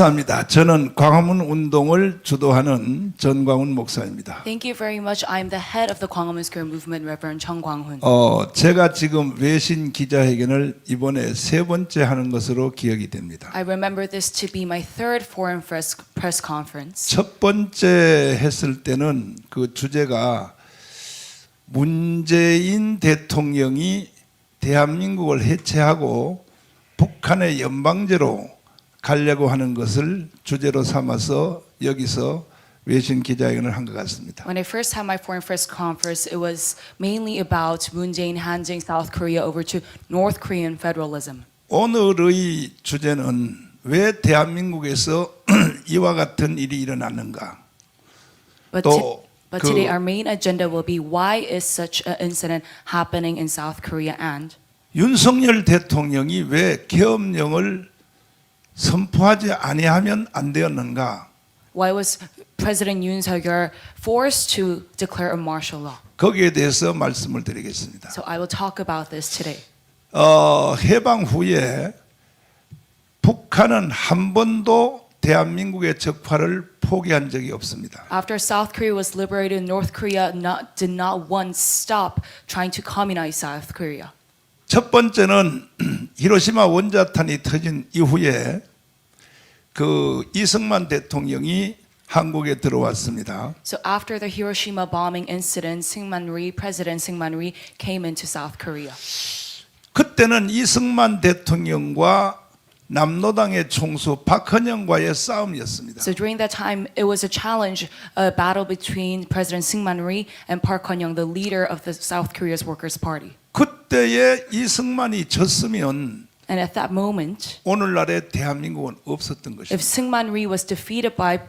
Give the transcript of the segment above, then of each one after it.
감사합니다. 저는 광화문 운동을 주도하는 전광훈 목사입니다. Thank you very much. I'm the head of the Gwanghwamun Square Movement, Reverend Chung Kwang-hun. 제가 지금 외신 기자회견을 이번에 세 번째 하는 것으로 기억이 됩니다. I remember this to be my third foreign press conference. 첫 번째 했을 때는 그 주제가 문재인 대통령이 대한민국을 해체하고 북한의 연방제로 가려고 하는 것을 주제로 삼아서 여기서 외신 기자회견을 한 것 같습니다. When I first had my foreign press conference, it was mainly about Moon Jae-in handing South Korea over to North Korean federalism. 오늘의 주제는 왜 대한민국에서 이와 같은 일이 일어났는가? But today our main agenda will be why is such an incident happening in South Korea and 윤석열 대통령이 왜 계엄령을 선포하지 아니하면 안 되었는가? why was President Yoon Suk-yeol forced to declare a martial law? 거기에 대해서 말씀을 드리겠습니다. So I will talk about this today. 해방 후에 북한은 한 번도 대한민국의 적파를 포기한 적이 없습니다. After South Korea was liberated, North Korea did not once stop trying to communize South Korea. 첫 번째는 히로시마 원자탄이 터진 이후에 그 이승만 대통령이 한국에 들어왔습니다. So after the Hiroshima bombing incident, President Syngman Rhee came into South Korea. 그때는 이승만 대통령과 남노당의 총수 박헌영과의 싸움이었습니다. So during that time, it was a challenge, a battle between President Syngman Rhee and Park Hun-young, the leader of the South Korea's Workers' Party. 그때에 이승만이 졌으면 And at that moment, 오늘날의 대한민국은 없었던 if 것입니다. Syngman Rhee was defeated by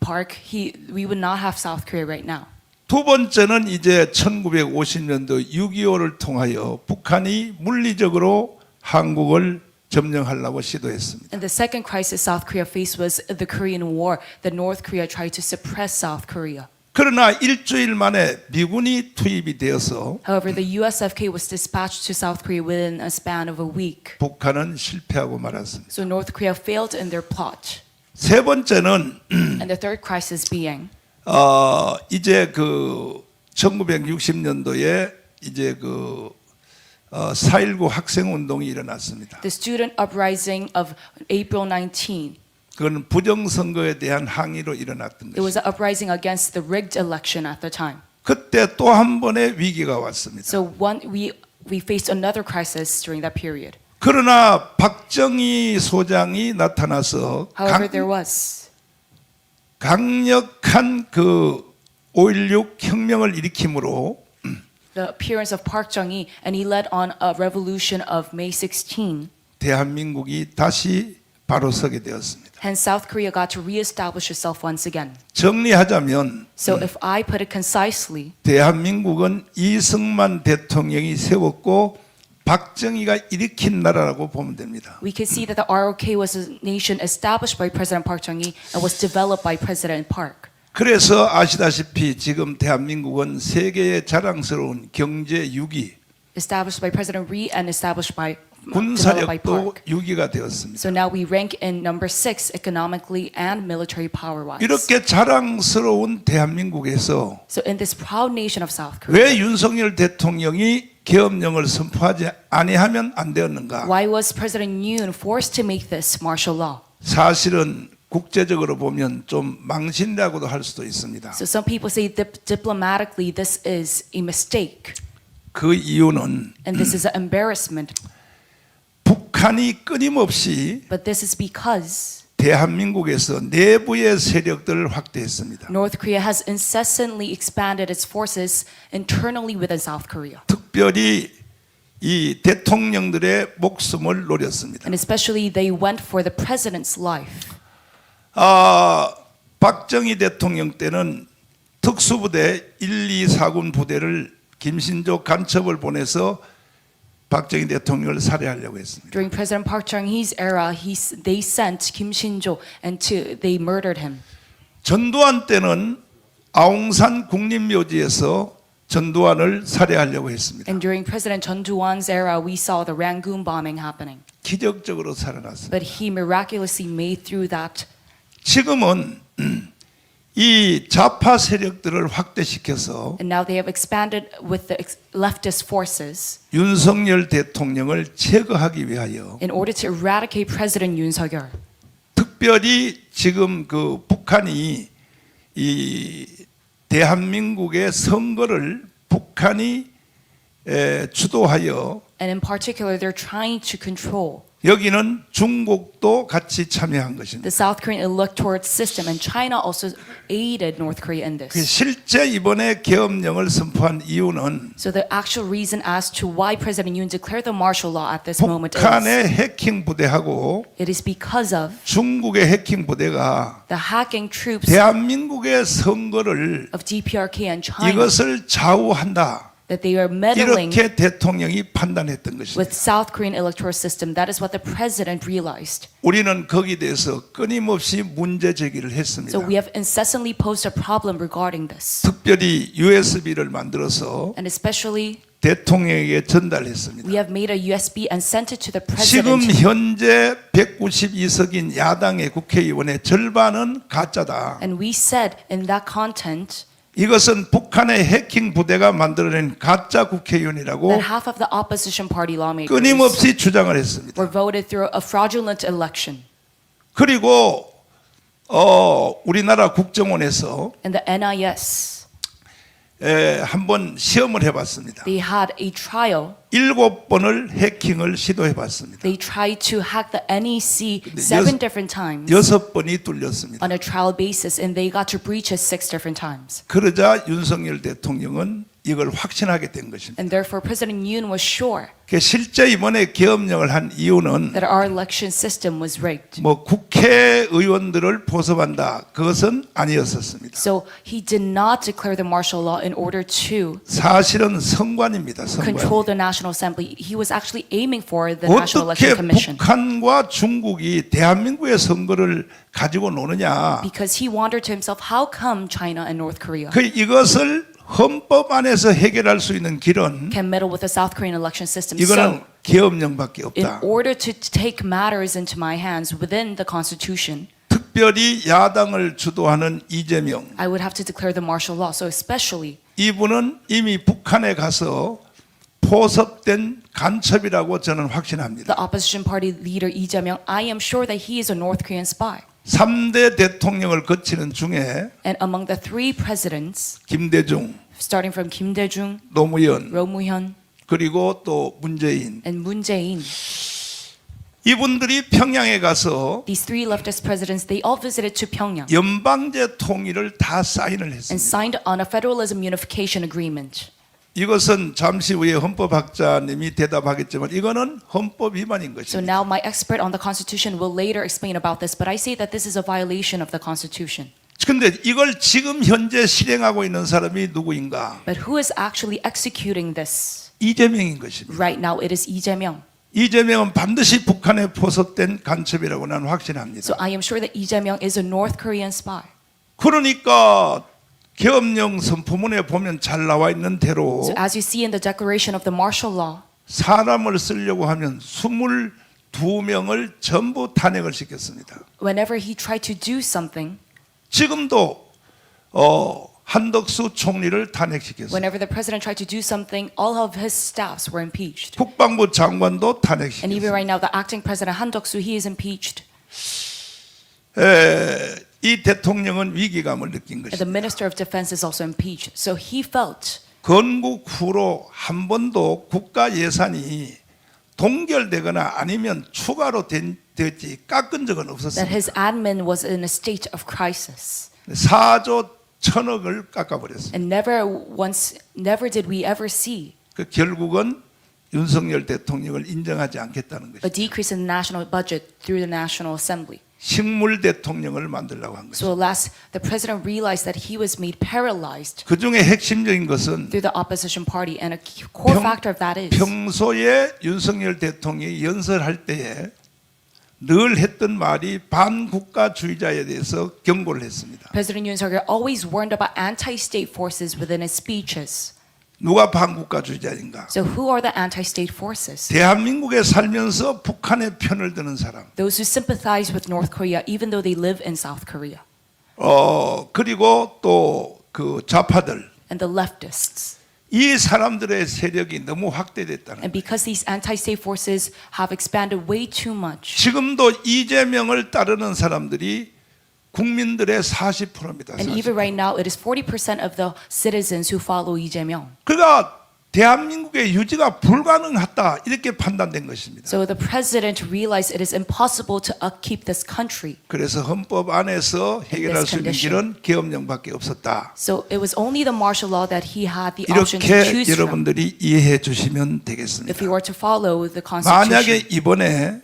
Park, we would not have South Korea right now. 두 번째는 이제 1950년도 6.25를 통하여 북한이 물리적으로 한국을 점령하려고 시도했습니다. And the second crisis South Korea faced was the Korean War. That North Korea tried to suppress South Korea. 그러나 일주일 만에 미군이 투입이 되어서 However, the USFK was dispatched to South Korea within a span of a week. 북한은 실패하고 말았습니다. So North Korea failed in their plot. 세 번째는 And the third crisis being 이제 그 1960년도에 이제 그 4.19 학생 운동이 일어났습니다. the student uprising of April 19. 그건 부정선거에 대한 항의로 일어났던 It was 것입니다. an uprising against the rigged election at the time. 그때 또 한 번의 위기가 왔습니다. So we faced another crisis during that period. 그러나 박정희 소장이 나타나서 However, there was 강력한 그 5.16 혁명을 일으킴으로 the appearance of Park Chung-hee, and he led on a revolution of May 16. 대한민국이 다시 바로 서게 되었습니다. Hence, South Korea got to reestablish itself once again. 정리하자면 So if I put it concisely, 대한민국은 이승만 대통령이 세웠고 박정희가 일으킨 나라라고 보면 됩니다. we can see that the ROK was a nation established by President Park Chung-hee and was developed by President Park. 그래서 아시다시피 지금 대한민국은 세계의 자랑스러운 경제 6위, Established by President Rhee and established by developed by 군사력도 Park. 6위가 되었습니다. So now we rank in number 6 economically and military power-wise. 이렇게 자랑스러운 대한민국에서 So in this proud nation of South Korea, 왜 윤석열 대통령이 계엄령을 선포하지 아니하면 안 되었는가? why was President Yoon forced to make this martial law? 사실은 국제적으로 보면 좀 망신이라고도 할 수도 있습니다. So some people say diplomatically this is a mistake, 그 이유는 and this is an embarrassment. 북한이 끊임없이 But this is because 대한민국에서 내부의 세력들을 확대했습니다. North Korea has incessantly expanded its forces internally within South Korea, 특별히 이 대통령들의 목숨을 노렸습니다. and especially they went for the president's life. 박정희 대통령 때는 특수부대 1, 2, 4군 부대를 김신조 간첩을 보내서 박정희 대통령을 살해하려고 했습니다. During President Park Chung-hee's era, they sent Kim Shin-jo and they murdered him. 전두환 때는 아웅산 국립묘지에서 전두환을 살해하려고 했습니다. And during President Chun Doo-hwan's era, we saw the Rangoon bombing happening. 기적적으로 살아났습니다. But he miraculously made through that. 지금은 이 좌파 세력들을 확대시켜서 And now they have expanded with the leftist forces 윤석열 대통령을 제거하기 위하여 in order to eradicate President Yoon Suk-yeol. 특별히 지금 그 북한이 이 대한민국의 선거를 북한이 주도하여 And in particular, they're trying to control 여기는 중국도 같이 참여한 것입니다. the South Korean electoral system, and China also aided North Korea in 그 this. 실제 이번에 계엄령을 선포한 이유는 So the actual reason as to why President Yoon declared the martial law at this moment is 북한의 해킹 부대하고 it is because of 중국의 해킹 부대가 the hacking troops 대한민국의 선거를 of DPRK and China 이것을 좌우한다. that they are meddling 이렇게 대통령이 판단했던 것입니다. with South Korean electoral system. That is what the president realized. 우리는 거기에 대해서 끊임없이 문제 제기를 했습니다. So we have incessantly posed a problem regarding this, 특별히 USB를 만들어서 and especially 대통령에게 전달했습니다. we have made a USB and sent it to the 지금 president. 현재 192석인 야당의 국회의원의 절반은 가짜다. And we said in that content 이것은 북한의 해킹 부대가 만들어낸 가짜 국회의원이라고 that half of the opposition party lawmakers 끊임없이 주장을 했습니다. were voted through a fraudulent election. 그리고 우리나라 국정원에서 And the NIS, 한번 시험을 해봤습니다. they had a trial. 7번을 해킹을 시도해봤습니다. They tried to hack the NEC 근데 7 different times 6번이 뚫렸습니다. on a trial basis, and they got to breach it 6 different times. 그러자 윤석열 대통령은 이걸 확신하게 된 것입니다. And therefore, President Yoon was sure 실제 이번에 계엄령을 한 이유는 that our election system was rigged. 뭐 국회의원들을 포섭한다 그것은 아니었었습니다. So he did not declare the martial law in order to 사실은 선관입니다. 선관. control the National Assembly. He was actually aiming for the National 어떻게 Election Commission 북한과 중국이 대한민국의 선거를 가지고 노느냐? because he wondered to himself, how come China and North Korea 이것을 헌법 안에서 해결할 수 있는 길은 can meddle with the South Korean election system? 이거는 So, 계엄령밖에 in 없다. order to take matters into my hands within the Constitution, 특별히 야당을 주도하는 이재명 I would have to declare the martial law. So especially, 이분은 이미 북한에 가서 포섭된 간첩이라고 저는 확신합니다. the opposition party leader Lee Jae-myung, I am sure that he is a North Korean spy. 3대 대통령을 거치는 중에 And among the 3 presidents, 김대중, starting from Kim Dae-jung, 노무현 Roh Moo-hyun, 그리고 또 문재인 and Moon Jae-in, 이분들이 평양에 가서 these 3 leftist presidents, they all visited to Pyongyang 연방제 통일을 다 사인을 and 했습니다. signed on a federalism unification agreement. 이것은 잠시 후에 헌법학자님이 대답하겠지만 이거는 헌법 위반인 So 것입니다. now my expert on the Constitution will later explain about this, but I say that this is a violation of the Constitution. 그런데 이걸 지금 현재 실행하고 있는 사람이 누구인가? But who is actually executing this? 이재명인 것입니다. Right now, it is Lee Jae-myung. 이재명은 반드시 북한에 포섭된 간첩이라고 나는 확신합니다. So I am sure that Lee Jae-myung is a North Korean spy. 그러니까 계엄령 선포문에 보면 잘 나와 있는 대로 So as you see in the declaration of the martial law, 사람을 쓰려고 하면 22명을 전부 탄핵을 시켰습니다. whenever he tried to do something, 지금도 한덕수 총리를 탄핵시켰어요. whenever the president tried to do something, all of his staffs were impeached. 국방부 장관도 And even 탄핵시켰어요. right now, the acting president Han Duck-soo, he is impeached. 이 대통령은 위기감을 느낀 And the 것입니다. minister of defense is also impeached. So he felt 건국 후로 한 번도 국가 예산이 동결되거나 아니면 추가로 됐지 깎은 적은 that 없었습니다. his admin was in a state of crisis. 4조 1,000억을 깎아버렸습니다. And never did we ever see 결국은 윤석열 대통령을 인정하지 않겠다는 a 것이죠. decrease in the national budget through the National Assembly. 식물 대통령을 만들려고 한 So 것이죠. alas, the president realized that he was made paralyzed 그 중에 핵심적인 것은 through the opposition party, and a core factor of that is 평소에 윤석열 대통령이 연설할 때에 늘 했던 말이 반국가주의자에 대해서 경고를 했습니다. President Yoon Suk-yeol always warned about anti-state forces within his speeches. 누가 반국가주의자인가? So who are the anti-state forces? 대한민국에 살면서 북한의 편을 드는 사람. Those who sympathize with North Korea even though they live in South Korea. 그리고 또 그 좌파들. And the leftists. 이 사람들의 세력이 너무 확대됐다는 And 거예요. because these anti-state forces have expanded way too much. 지금도 이재명을 따르는 사람들이 국민들의 40%입니다. And even right now, it is 40% of the citizens who follow Lee Jae-myung. 그러니까 대한민국의 유지가 불가능하다 이렇게 판단된 것입니다. So the president realized it is impossible to upkeep this country. 그래서 헌법 안에서 해결할 수 있는 길은 계엄령밖에 없었다. So it was only the martial law that he had the option to 이렇게 choose from. 여러분들이 이해해 주시면 되겠습니다. If we were to follow the Constitution. 만약에 이번에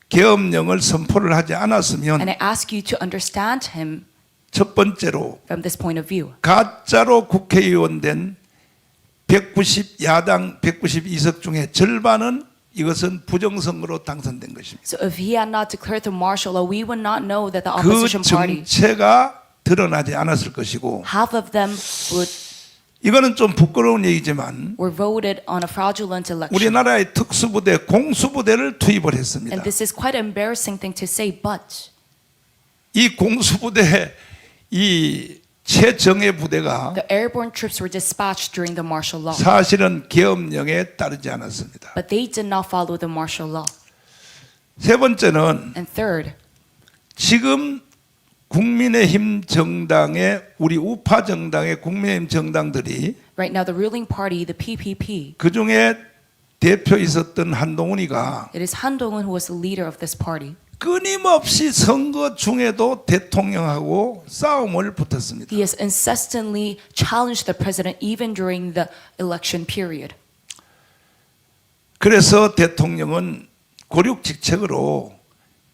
계엄령을 선포를 하지 않았으면 And I ask you to understand him 첫 번째로 from this point of view. 가짜로 국회의원 된 190 야당 192석 중에 절반은 이것은 부정선거로 당선된 것입니다. So if he had not declared the martial law, we would not know that the 그 opposition party, 정체가 드러나지 않았을 것이고 half of them 이거는 좀 부끄러운 얘기지만 were voted on a fraudulent election. 우리나라의 특수부대 공수부대를 투입을 했습니다. And this is quite an embarrassing thing to say, but 이 공수부대 이 최정예 부대가 the airborne troops were dispatched during the martial law. 사실은 계엄령에 따르지 않았습니다. But they did not follow the martial law. 세 번째는 And third, 지금 국민의힘 정당의 우리 우파 정당의 국민의힘 정당들이 right now the ruling party, the PPP, 그 중에 대표 있었던 한동훈이가 it is Han Dong-un who was the leader of this party. 끊임없이 선거 중에도 대통령하고 싸움을 붙었습니다. He has incessantly challenged the president even during the election period. 그래서 대통령은 고륙직책으로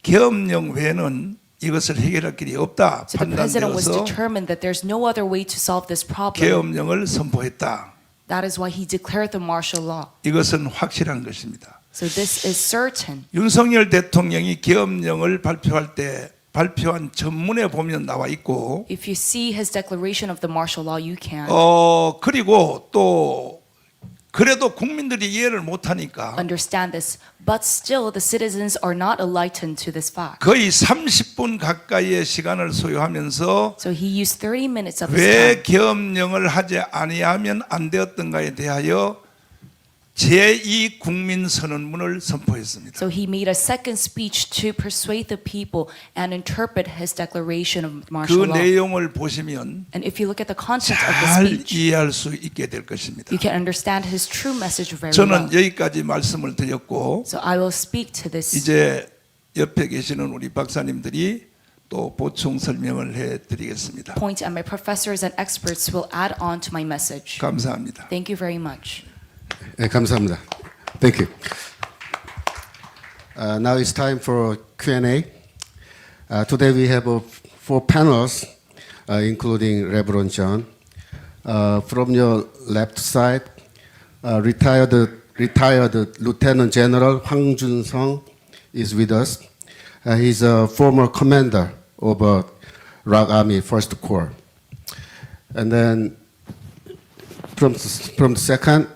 계엄령 외에는 이것을 해결할 길이 없다 So the president was 판단되어서 determined that there's no other way to solve this problem. 계엄령을 선포했다. That is why he declared the martial law. 이것은 확실한 것입니다. So this is certain. 윤석열 대통령이 계엄령을 발표할 때 발표한 전문에 보면 나와 있고 If you see his declaration of the martial law, you can 그리고 또 그래도 국민들이 이해를 못하니까 understand this. But still, the citizens are not enlightened to this fact. 거의 30분 가까이의 시간을 소요하면서 So he used 30 minutes of his 왜 time. 계엄령을 하지 아니하면 안 되었던가에 대하여 제2 국민선언문을 선포했습니다. So he made a second speech to persuade the people and interpret his declaration of 그 martial law. 내용을 보시면 And if you look at the content of the 잘 speech, 이해할 수 있게 될 것입니다. you can understand his true message very 저는 well. 여기까지 말씀을 드렸고 So I will speak to this. 이제 옆에 계시는 우리 박사님들이 또 보충 설명을 해드리겠습니다. Point, and my professors and experts will add on to my message. 감사합니다. Thank you very much. 네, 감사합니다. Thank you. Now it's time for Q&A. Today we have 4 panels, including Reverend John. From your left side, retired Lieutenant General Hwang Jun-sung is with us. He's a former commander of ROK Army First Corps. And then from the second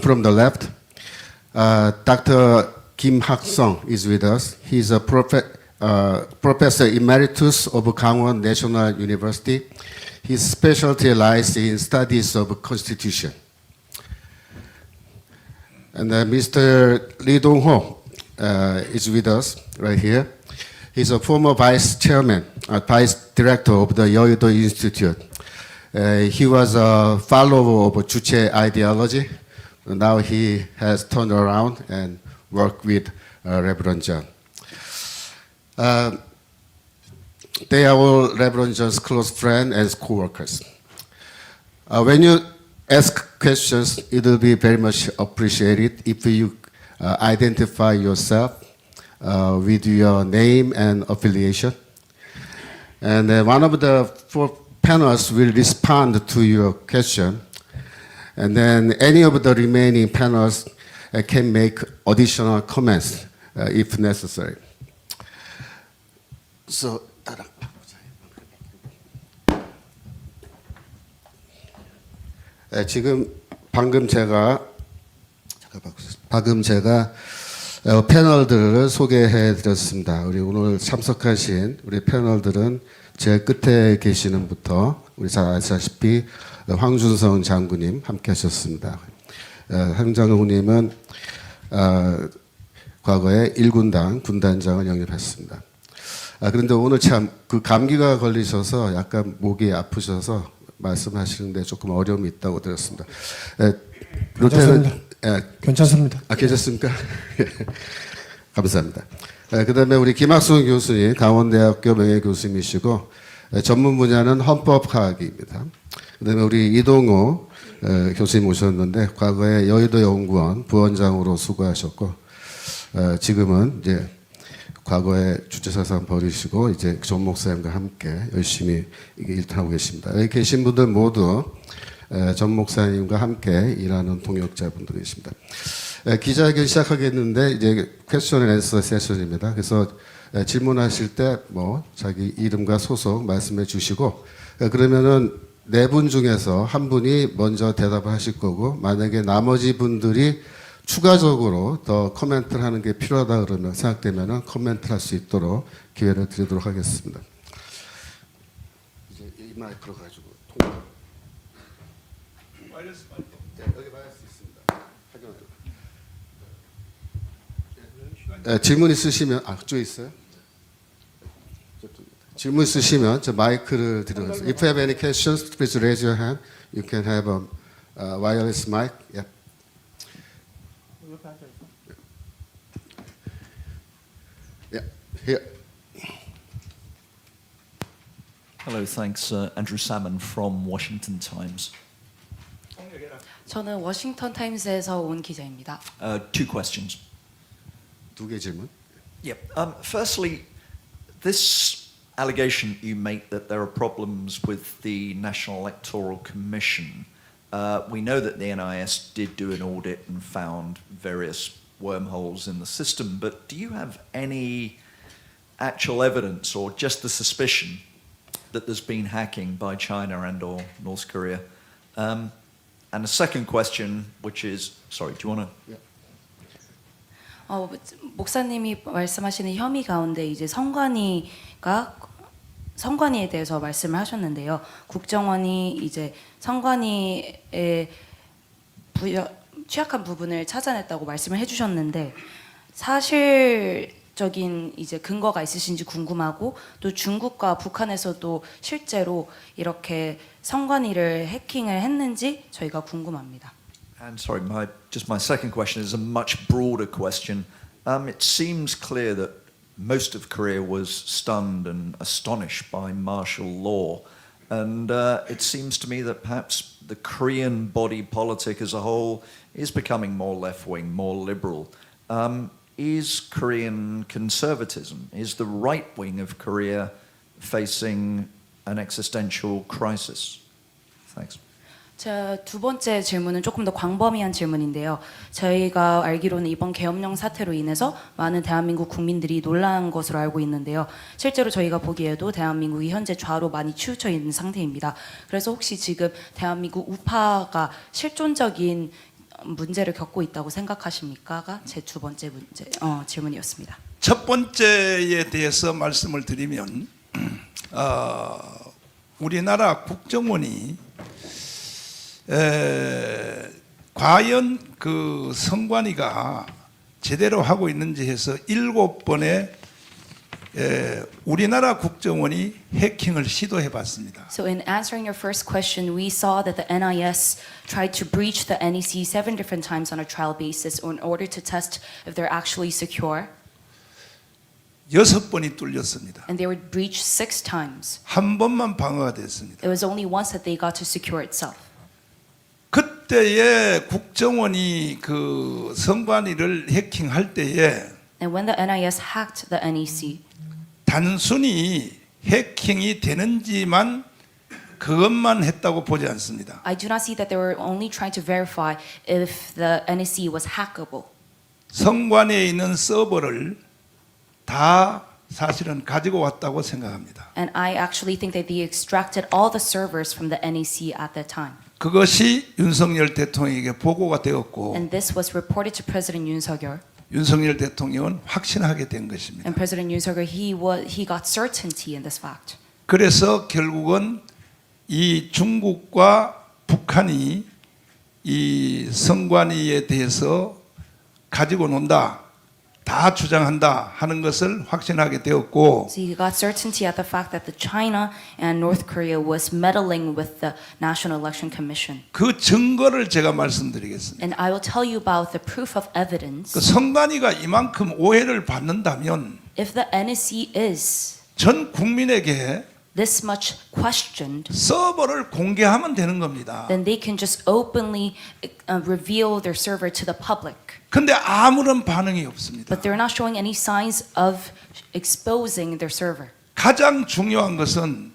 from the left, Dr. Kim Hak-sung is with us. He's a professor emeritus of Gangwon National University. His specialty lies in studies of Constitution. And Mr. Lee Dong-ho is with us right here. He's a former vice chairman, vice director of the Yeouido Institute. He was a follower of Juche ideology. Now he has turned around and worked with Reverend John. They are all Reverend John's close friends and co-workers. When you ask questions, it will be very much appreciated if you identify yourself with your name and affiliation. And one of the 4 panelists will respond to your question. And then any of the remaining panelists can make additional comments if necessary. So, 지금 방금 제가 패널들을 소개해 드렸습니다. 우리 오늘 참석하신 우리 패널들은 제 끝에 계시는 분부터 우리 잘 아시다시피 황준성 장군님 함께 하셨습니다. 황 장군님은 과거에 1군당 군단장을 영입했습니다. 그런데 오늘 참 그 감기가 걸리셔서 약간 목이 아프셔서 말씀하시는데 조금 어려움이 있다고 들었습니다. 괜찮습니다. 예, 괜찮습니다. 괜찮습니까? 감사합니다. 그다음에 우리 김학순 교수님, 강원대학교 명예교수님이시고 전문 분야는 헌법학입니다. 그다음에 우리 이동호 교수님 오셨는데 과거에 여의도 연구원 부원장으로 수고하셨고 지금은 이제 과거에 주체사상 버리시고 이제 전 목사님과 함께 열심히 일하고 계십니다. 여기 계신 분들 모두 전 목사님과 함께 일하는 동역자분들이십니다. 기자회견 시작하겠는데 이제 퀘스천 앤 앤서 세션입니다. 그래서 질문하실 때 뭐 자기 이름과 소속 말씀해 주시고 그러면은 네 분 중에서 한 분이 먼저 대답을 하실 거고 만약에 나머지 분들이 추가적으로 더 코멘트를 하는 게 필요하다 그러면 생각되면은 코멘트를 할 수 있도록 기회를 드리도록 하겠습니다. 이제 이 마이크로 가지고 통화. 네, 여기 마이크 있습니다. 네, 질문 있으시면 그쪽에 있어요? 질문 있으시면 저 마이크를 드리겠습니다. If you have any questions, please raise your hand. You can have a wireless mic. Yep. Yeah, here. Hello, thanks. Andrew Salmon from Washington Times. 저는 워싱턴 타임스에서 온 기자입니다. Two questions. 두 개 질문. Yep. Firstly, this allegation you make that there are problems with the National Electoral Commission. We know that the NIS did do an audit and found various wormholes in the system, but do you have any actual evidence or just the suspicion that there's been hacking by China and or North Korea? And the second question, which is, sorry, do you want to? 목사님이 말씀하시는 혐의 가운데 이제 선관위에 대해서 말씀을 하셨는데요. 국정원이 이제 선관위의 취약한 부분을 찾아냈다고 말씀을 해주셨는데 사실적인 이제 근거가 있으신지 궁금하고 또 중국과 북한에서도 실제로 이렇게 선관위를 해킹을 했는지 저희가 궁금합니다. And sorry, my second question is a much broader question. It seems clear that most of Korea was stunned and astonished by martial law, and it seems to me that perhaps the Korean body politic as a whole is becoming more left-wing, more liberal. Is Korean conservatism, is the right wing of Korea facing an existential crisis? Thanks. 자, 두 번째 질문은 조금 더 광범위한 질문인데요. 저희가 알기로는 이번 계엄령 사태로 인해서 많은 대한민국 국민들이 놀란 것으로 알고 있는데요. 실제로 저희가 보기에도 대한민국이 현재 좌로 많이 치우쳐 있는 상태입니다. 그래서 혹시 지금 대한민국 우파가 실존적인 문제를 겪고 있다고 생각하십니까?가 제 두 번째 질문이었습니다. 첫 번째에 대해서 말씀을 드리면 우리나라 국정원이 과연 그 선관위가 제대로 하고 있는지 해서 7번의 우리나라 국정원이 해킹을 시도해 봤습니다. So in answering your first question, we saw that the NIS tried to breach the NEC 7 different times on a trial basis in order to test if they're actually secure. 6번이 뚫렸습니다. And they were breached 6 times. 한 번만 방어가 됐습니다. It was only once that they got to secure itself. 그때에 국정원이 그 선관위를 해킹할 때에 And when the NIS hacked the NEC, 단순히 해킹이 되는지만 그것만 했다고 보지 않습니다. I do not see that they were only trying to verify if the NEC was hackable. 선관위에 있는 서버를 다 사실은 가지고 왔다고 생각합니다. And I actually think that they extracted all the servers from the NEC at that time. 그것이 윤석열 대통령에게 보고가 되었고 And this was reported to President Yoon Suk-yeol. 윤석열 대통령은 확신하게 된 것입니다. And President Yoon Suk-yeol, he got certainty in this fact. 그래서 결국은 이 중국과 북한이 이 성관위에 대해서 가지고 논다, 다 주장한다 하는 것을 확신하게 되었고 So he got certainty at the fact that the China and North Korea was meddling with the National Election Commission. 그 증거를 제가 말씀드리겠습니다. And I will tell you about the proof of evidence. 그 성관위가 이만큼 오해를 받는다면 If the NSC is 전 국민에게 this much questioned, 서버를 공개하면 되는 겁니다. then they can just openly reveal their server to the public. 근데 아무런 반응이 없습니다. But they're not showing any signs of exposing their server. 가장 중요한 것은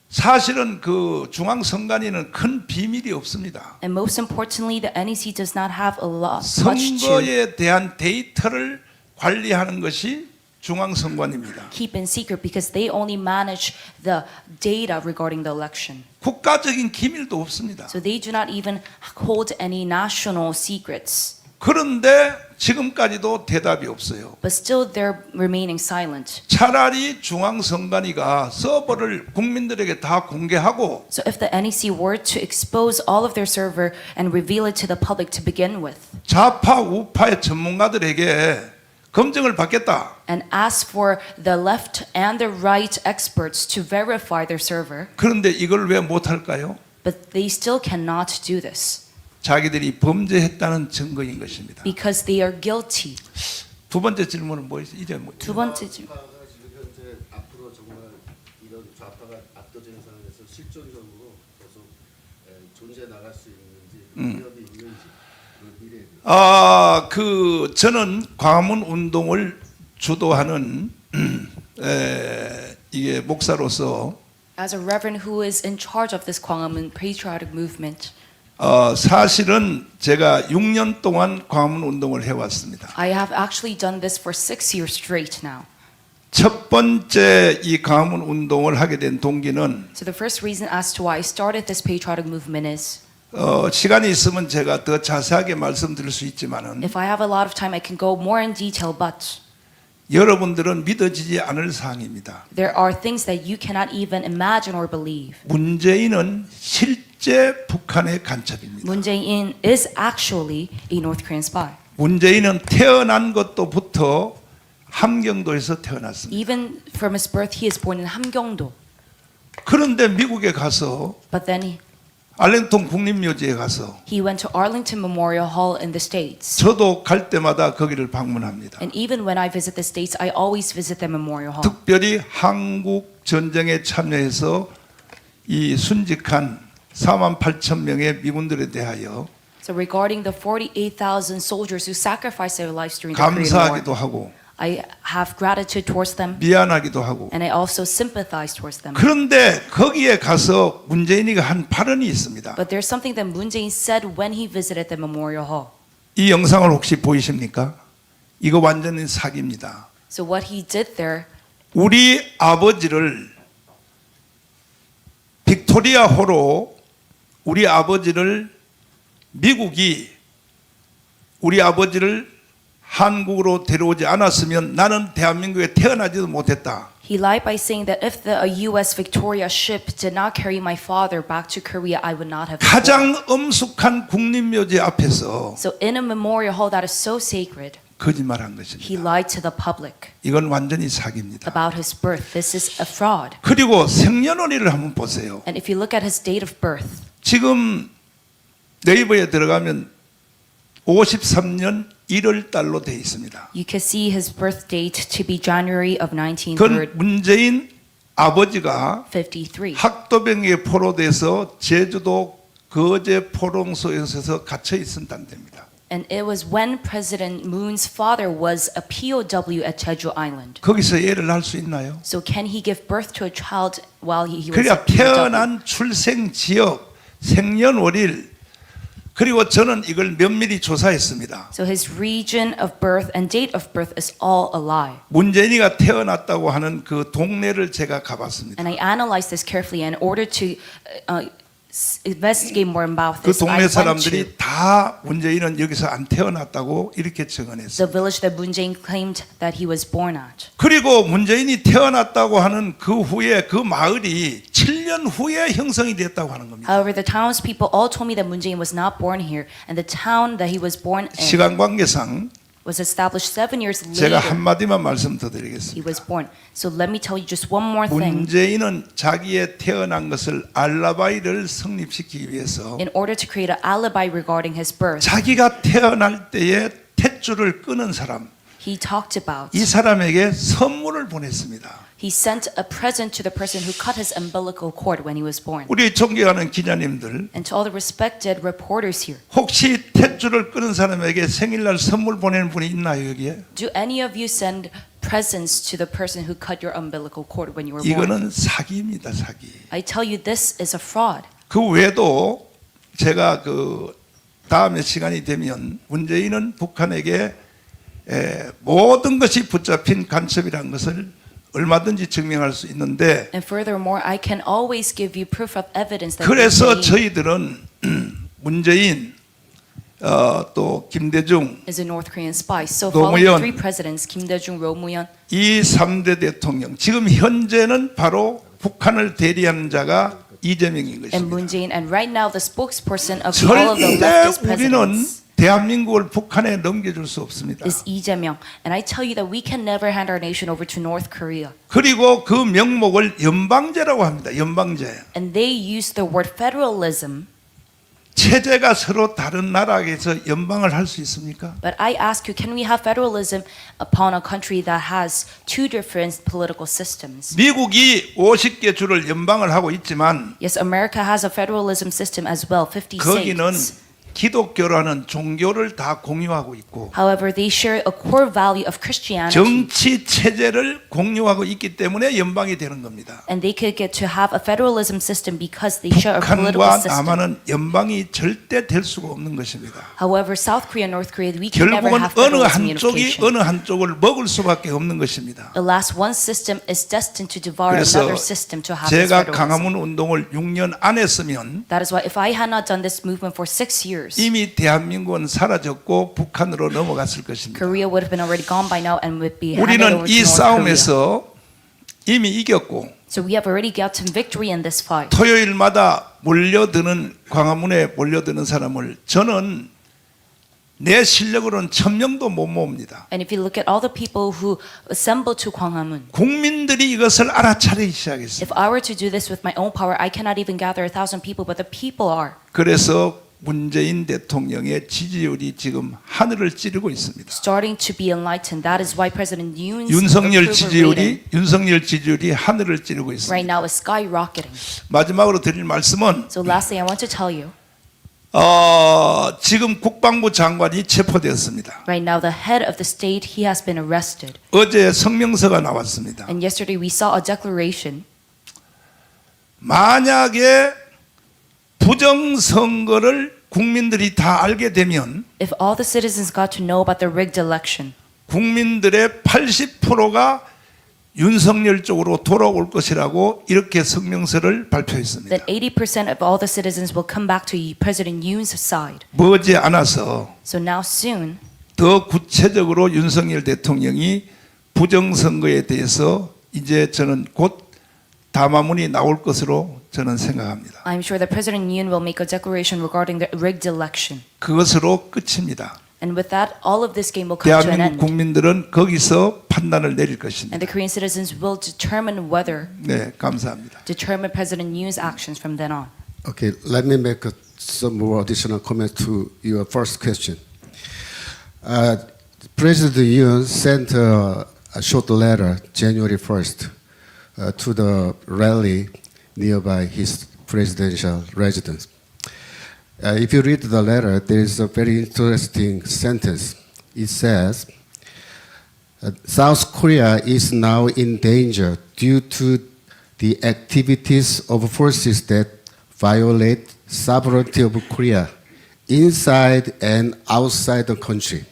사실은 그 중앙선관위는 큰 비밀이 없습니다. And most importantly, the NEC does not have a lot much to 선거에 대한 데이터를 관리하는 것이 중앙선관위입니다. keep in secret because they only manage the data regarding the election. 국가적인 기밀도 없습니다. So they do not even hold any national secrets. 그런데 지금까지도 대답이 없어요. But still they're remaining silent. 차라리 중앙선관위가 서버를 국민들에게 다 공개하고 So if the NEC were to expose all of their server and reveal it to the public to begin with, 좌파 우파의 전문가들에게 검증을 받겠다. and ask for the left and the right experts to verify their server, 그런데 이걸 왜 못할까요? but they still cannot do this 자기들이 범죄했다는 증거인 것입니다. because they are guilty. 두 번째 질문은 뭐였어요? 이제 뭐 두 번째 질문. 좌파가 지금 현재 앞으로 정말 이런 좌파가 압도적인 상황에서 실존적으로 계속 존재 나갈 수 있는지 위협이 있는지 그 미래에 저는 광화문 운동을 주도하는 이게 목사로서 As a reverend who is in charge of this Gwanghwamun patriotic movement, 사실은 제가 6년 동안 광화문 운동을 해왔습니다. I have actually done this for 6 years straight now. 첫 번째 이 광화문 운동을 하게 된 동기는 So the first reason as to why I started this patriotic movement is, 시간이 있으면 제가 더 자세하게 말씀드릴 수 있지만은 if I have a lot of time, I can go more in detail, but 여러분들은 믿어지지 않을 사항입니다. there are things that you cannot even imagine or believe. 문재인은 실제 북한의 간첩입니다. Moon Jae-in is actually a North Korean spy. 문재인은 태어난 것도부터 함경도에서 태어났습니다. Even from his birth, he is born in Hamgyongdo. 그런데 미국에 가서 But then 알랭톤 국립묘지에 가서 he went to Arlington Memorial Hall in the States. 저도 갈 때마다 거기를 방문합니다. And even when I visit the States, I always visit the Memorial Hall. 특별히 한국 전쟁에 참여해서 이 순직한 48,000명의 미군들에 대하여 So regarding the 48,000 soldiers who sacrificed their lives during the Korean 감사하기도 War, 하고 I have gratitude towards them, 미안하기도 하고 and I also sympathize towards them. 그런데 거기에 가서 문재인이가 한 발언이 있습니다. But there's something that Moon Jae-in said when he visited the Memorial Hall. 이 영상을 혹시 보이십니까? 이거 완전히 사기입니다. So what he did there, 우리 아버지를 빅토리아호로 우리 아버지를 미국이 우리 아버지를 한국으로 데려오지 않았으면 나는 대한민국에 태어나지도 못했다. he lied by saying that if the U.S. Victoria ship did not carry my father back to Korea, I would not have been born. 가장 엄숙한 국립묘지 앞에서 So in a memorial hall that is so sacred, 거짓말한 he 것입니다. lied to the public 이건 완전히 사기입니다. about his birth. This is a fraud. 그리고 생년월일을 한번 보세요. And if you look at his date of birth, 지금 네이버에 들어가면 53년 1월 달로 되어 있습니다. you can see his birth date to be January of 그건 문재인 아버지가 1953. 학도병에 포로돼서 제주도 거제 포롱소에서 갇혀 있었다는 됩니다. And it was when President Moon's father was a POW at Jeju Island. 거기서 애를 낳을 수 있나요? So can he give birth to a child while he was a 그러니까 POW? 태어난 출생 지역, 생년월일 그리고 저는 이걸 면밀히 조사했습니다. So his region of birth and date of birth is all a lie. 문재인이가 태어났다고 하는 그 동네를 제가 가봤습니다. And I analyzed this carefully in order to investigate more about 그 this, 동네 I went to 사람들이 다 문재인은 여기서 안 태어났다고 이렇게 증언했어요. the village that Moon Jae-in claimed that he was born at. 그리고 문재인이 태어났다고 하는 그 후에 그 마을이 7년 후에 형성이 됐다고 하는 겁니다. However, the townspeople all told me that Moon Jae-in was not born here, and the town that he was born in 시간 관계상 was established 7 years 제가 later. 한마디만 말씀 더 He 드리겠습니다. was born. So let me tell you just one more thing. 문재인은 자기의 태어난 것을 알라바이를 성립시키기 위해서 In order to create an alibi regarding his birth, 자기가 태어날 때에 탯줄을 끄는 사람, he talked about, 이 사람에게 선물을 보냈습니다. he sent a present to the person who cut his umbilical cord when he was born. 우리 존경하는 기자님들, And to all the respected reporters here, 혹시 탯줄을 끄는 사람에게 생일날 선물 보내는 분이 있나요 여기에? do any of you send presents to the person who cut your umbilical cord when you were born? 이거는 사기입니다, 사기. I tell you, this is a fraud. 그 외에도 제가 그 다음에 시간이 되면 문재인은 북한에게 모든 것이 붙잡힌 간첩이라는 것을 얼마든지 증명할 수 있는데, And furthermore, I can always give you proof of evidence that 그래서 Moon Jae-in 저희들은 문재인 또 김대중 is a North Korean spy. So 노무현, following the three presidents, Kim Dae-jung, Roh Moo-hyun, 이 3대 대통령, 지금 현재는 바로 북한을 대리하는 자가 이재명인 and Moon 것입니다. Jae-in, and right now the spokesperson of all of the 절대 leftist 우리는 presidents 대한민국을 북한에 넘겨줄 수 없습니다. is Lee Jae-myung. And I tell you that we can never hand our nation over to North Korea. 그리고 그 명목을 연방제라고 합니다. 연방제. And they use the word federalism. 체제가 서로 다른 나라에서 연방을 할 수 있습니까? But I ask you, can we have federalism upon a country that has two different political systems? 미국이 50개 주를 연방을 하고 있지만 Yes, America has a federalism system as well, 50 거기는 states. 기독교라는 종교를 다 공유하고 있고 However, they share a core value of Christianity. 정치 체제를 공유하고 있기 때문에 연방이 되는 겁니다. And they could get to have a federalism system because they share a political 북한과 system. 남한은 연방이 절대 될 수가 없는 것입니다. However, South Korea and North Korea, we can never 결국은 have 어느 federalism 한쪽이 unification. 어느 한쪽을 먹을 수밖에 없는 것입니다. Alas, one system is destined to devour 그래서 another system to have this 제가 federalism. 강화문 운동을 6년 안 했으면 That is why if I had not done this movement for 6 years, 이미 대한민국은 사라졌고 북한으로 넘어갔을 것입니다. Korea would have been already gone by now and would be handed 우리는 over to 이 North Korea. 싸움에서 이미 이겼고 So we have already gotten victory in this fight. 토요일마다 몰려드는 광화문에 몰려드는 사람을 저는 내 실력으로는 1000명도 못 모읍니다. And if you look at all the people who assemble to Gwanghwamun, 국민들이 이것을 알아차리기 시작했어요. if I were to do this with my own power, I cannot even gather 1,000 people, but the people are. 그래서 문재인 대통령의 지지율이 지금 하늘을 찌르고 있습니다. Starting to be enlightened. That is why President Yoon's 윤석열 approval rating 지지율이 하늘을 찌르고 right 있습니다. now is skyrocketing. 마지막으로 드릴 말씀은 So lastly, I want to tell you, 지금 국방부 장관이 체포되었습니다. right now the head of the state, he has been arrested. 어제 성명서가 나왔습니다. And yesterday we saw a declaration. 만약에 부정선거를 국민들이 다 알게 되면 If all the citizens got to know about the rigged election, 국민들의 80%가 윤석열 쪽으로 돌아올 것이라고 이렇게 성명서를 발표했습니다. then 80% of all the citizens will come back to President Yoon's side. 머지 않아서 So now soon, 더 구체적으로 윤석열 대통령이 부정선거에 대해서 이제 저는 곧 담화문이 나올 것으로 저는 생각합니다. I'm sure that President Yoon will make a declaration regarding the rigged election. 그것으로 끝입니다. And with that, all of this game will come to an 대한민국 end. 국민들은 거기서 판단을 내릴 And 것입니다. the Korean citizens will determine 네, 감사합니다. determine President Yoon's actions from then on. Okay, let me make some more additional comments to your first question. President Yoon sent a short letter January 1st to the rally nearby his presidential residence. If you read the letter, there is a very interesting sentence. It says, South Korea is now in danger due to the activities of forces that violate sovereignty of Korea inside and outside the country.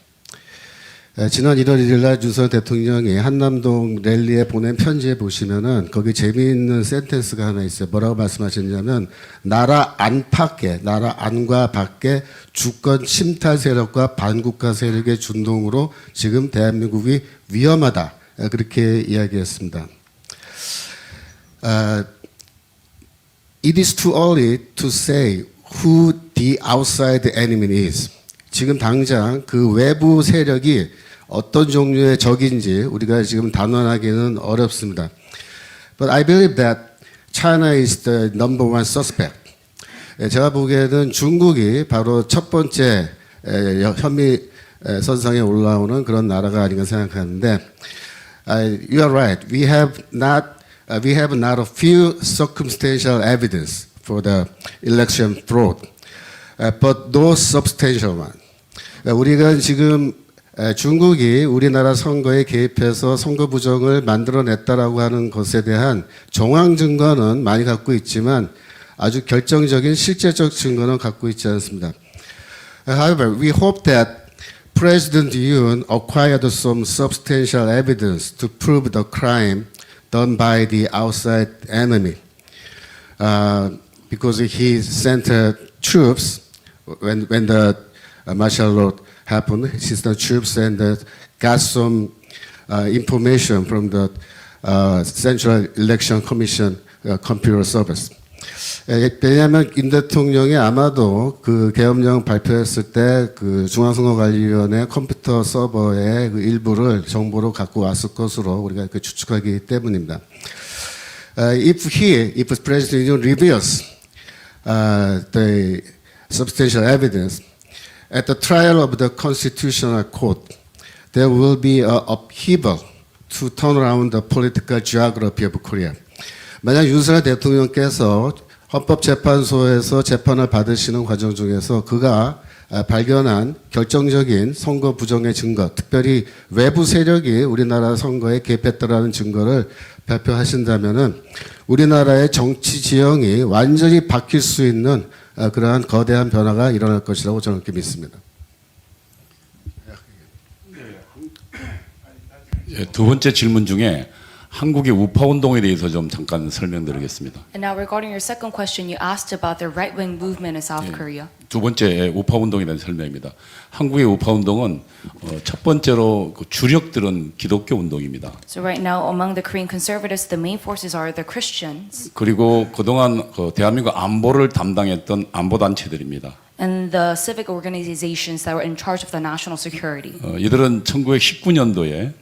지난 1월 1일 날 윤석열 대통령이 한남동 랠리에 보낸 편지에 보시면은 거기 재미있는 센텐스가 하나 있어요. 뭐라고 말씀하셨냐면 나라 안팎에, 나라 안과 밖에 주권 침탈 세력과 반국가 세력의 준동으로 지금 대한민국이 위험하다. 그렇게 이야기했습니다. It is too early to say who the outside enemy is. 지금 당장 그 외부 세력이 어떤 종류의 적인지 우리가 지금 단언하기는 어렵습니다. But I believe that China is the number one suspect. 제가 보기에는 중국이 바로 첫 번째 혐의 선상에 올라오는 그런 나라가 아닌가 생각하는데, you are right. We have not a few circumstantial evidence for the election fraud, but no substantial one. 우리가 지금 중국이 우리나라 선거에 개입해서 선거 부정을 만들어냈다라고 하는 것에 대한 정황 증거는 많이 갖고 있지만 아주 결정적인 실제적 증거는 갖고 있지 않습니다. However, we hope that President Yoon acquired some substantial evidence to prove the crime done by the outside enemy, because he sent troops when the martial law happened. He sent troops and got some information from the Central Election Commission computer service. 왜냐하면 윤 대통령이 아마도 그 계엄령 발표했을 때 그 중앙선거관리위원회 컴퓨터 서버의 그 일부를 정보로 갖고 왔을 것으로 우리가 그 추측하기 때문입니다. If President Yoon reveals the substantial evidence at the trial of the Constitutional Court, there will be an upheaval to turn around the political geography of Korea. 만약 윤석열 대통령께서 헌법재판소에서 재판을 받으시는 과정 중에서 그가 발견한 결정적인 선거 부정의 증거, 특별히 외부 세력이 우리나라 선거에 개입했다라는 증거를 발표하신다면은 우리나라의 정치 지형이 완전히 바뀔 수 있는 그러한 거대한 변화가 일어날 것이라고 저는 그렇게 믿습니다. 예, 두 번째 질문 중에 한국의 우파 운동에 대해서 좀 잠깐 설명드리겠습니다. And now regarding your second question, you asked about the right-wing movement in South Korea. 두 번째 우파 운동에 대한 설명입니다. 한국의 우파 운동은 첫 번째로 그 주력들은 기독교 운동입니다. So right now, among the Korean conservatives, the main forces are the Christians 그리고 그동안 그 대한민국 안보를 담당했던 안보 단체들입니다. and the civic organizations that were in charge of the national security. 이들은 1919년도에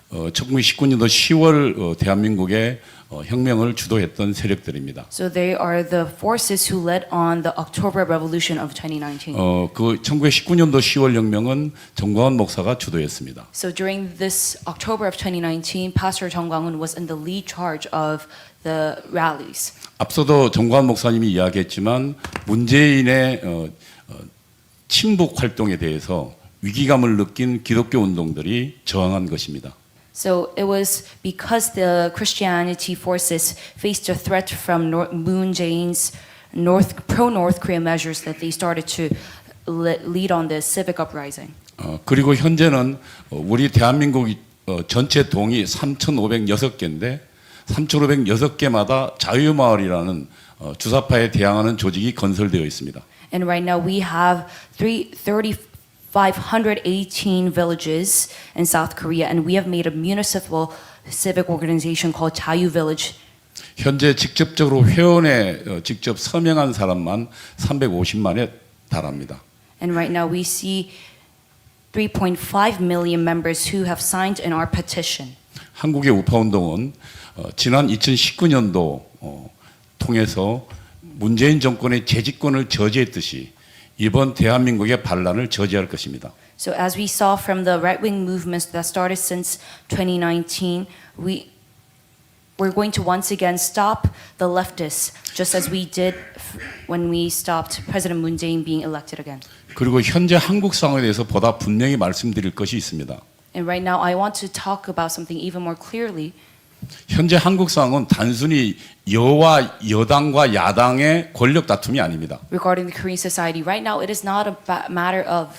1919년도 10월 대한민국의 혁명을 주도했던 세력들입니다. So they are the forces who led on the October Revolution of 2019. 그 1919년도 10월 혁명은 정광훈 목사가 주도했습니다. So during this October of 2019, Pastor Jung Kwang-un was in the lead charge of the rallies. 앞서도 정광훈 목사님이 이야기했지만 문재인의 친북 활동에 대해서 위기감을 느낀 기독교 운동들이 저항한 것입니다. So it was because the Christianity forces faced a threat from Moon Jae-in's pro-North Korea measures that they started to lead on the civic uprising. 그리고 현재는 우리 대한민국 전체 동이 3,506개인데 3,506개마다 자유마을이라는 주사파에 대항하는 조직이 건설되어 있습니다. And right now we have 3,518 villages in South Korea, and we have made a municipal civic organization called Jayu Village. 현재 직접적으로 회원에 직접 서명한 사람만 350만에 달합니다. And right now we see 3.5 million members who have signed in our petition. 한국의 우파운동은 지난 2019년도 통해서 문재인 정권의 재집권을 저지했듯이 이번 대한민국의 반란을 저지할 것입니다. So as we saw from the right-wing movements that started since 2019, we're going to once again stop the leftists, just as we did when we stopped President Moon Jae-in being elected again. 그리고 현재 한국 상황에 대해서 보다 분명히 말씀드릴 것이 있습니다. And right now, I want to talk about something even more clearly. 현재 한국 상황은 단순히 여와 여당과 야당의 권력 다툼이 아닙니다. Regarding the Korean society, right now, it is not a matter of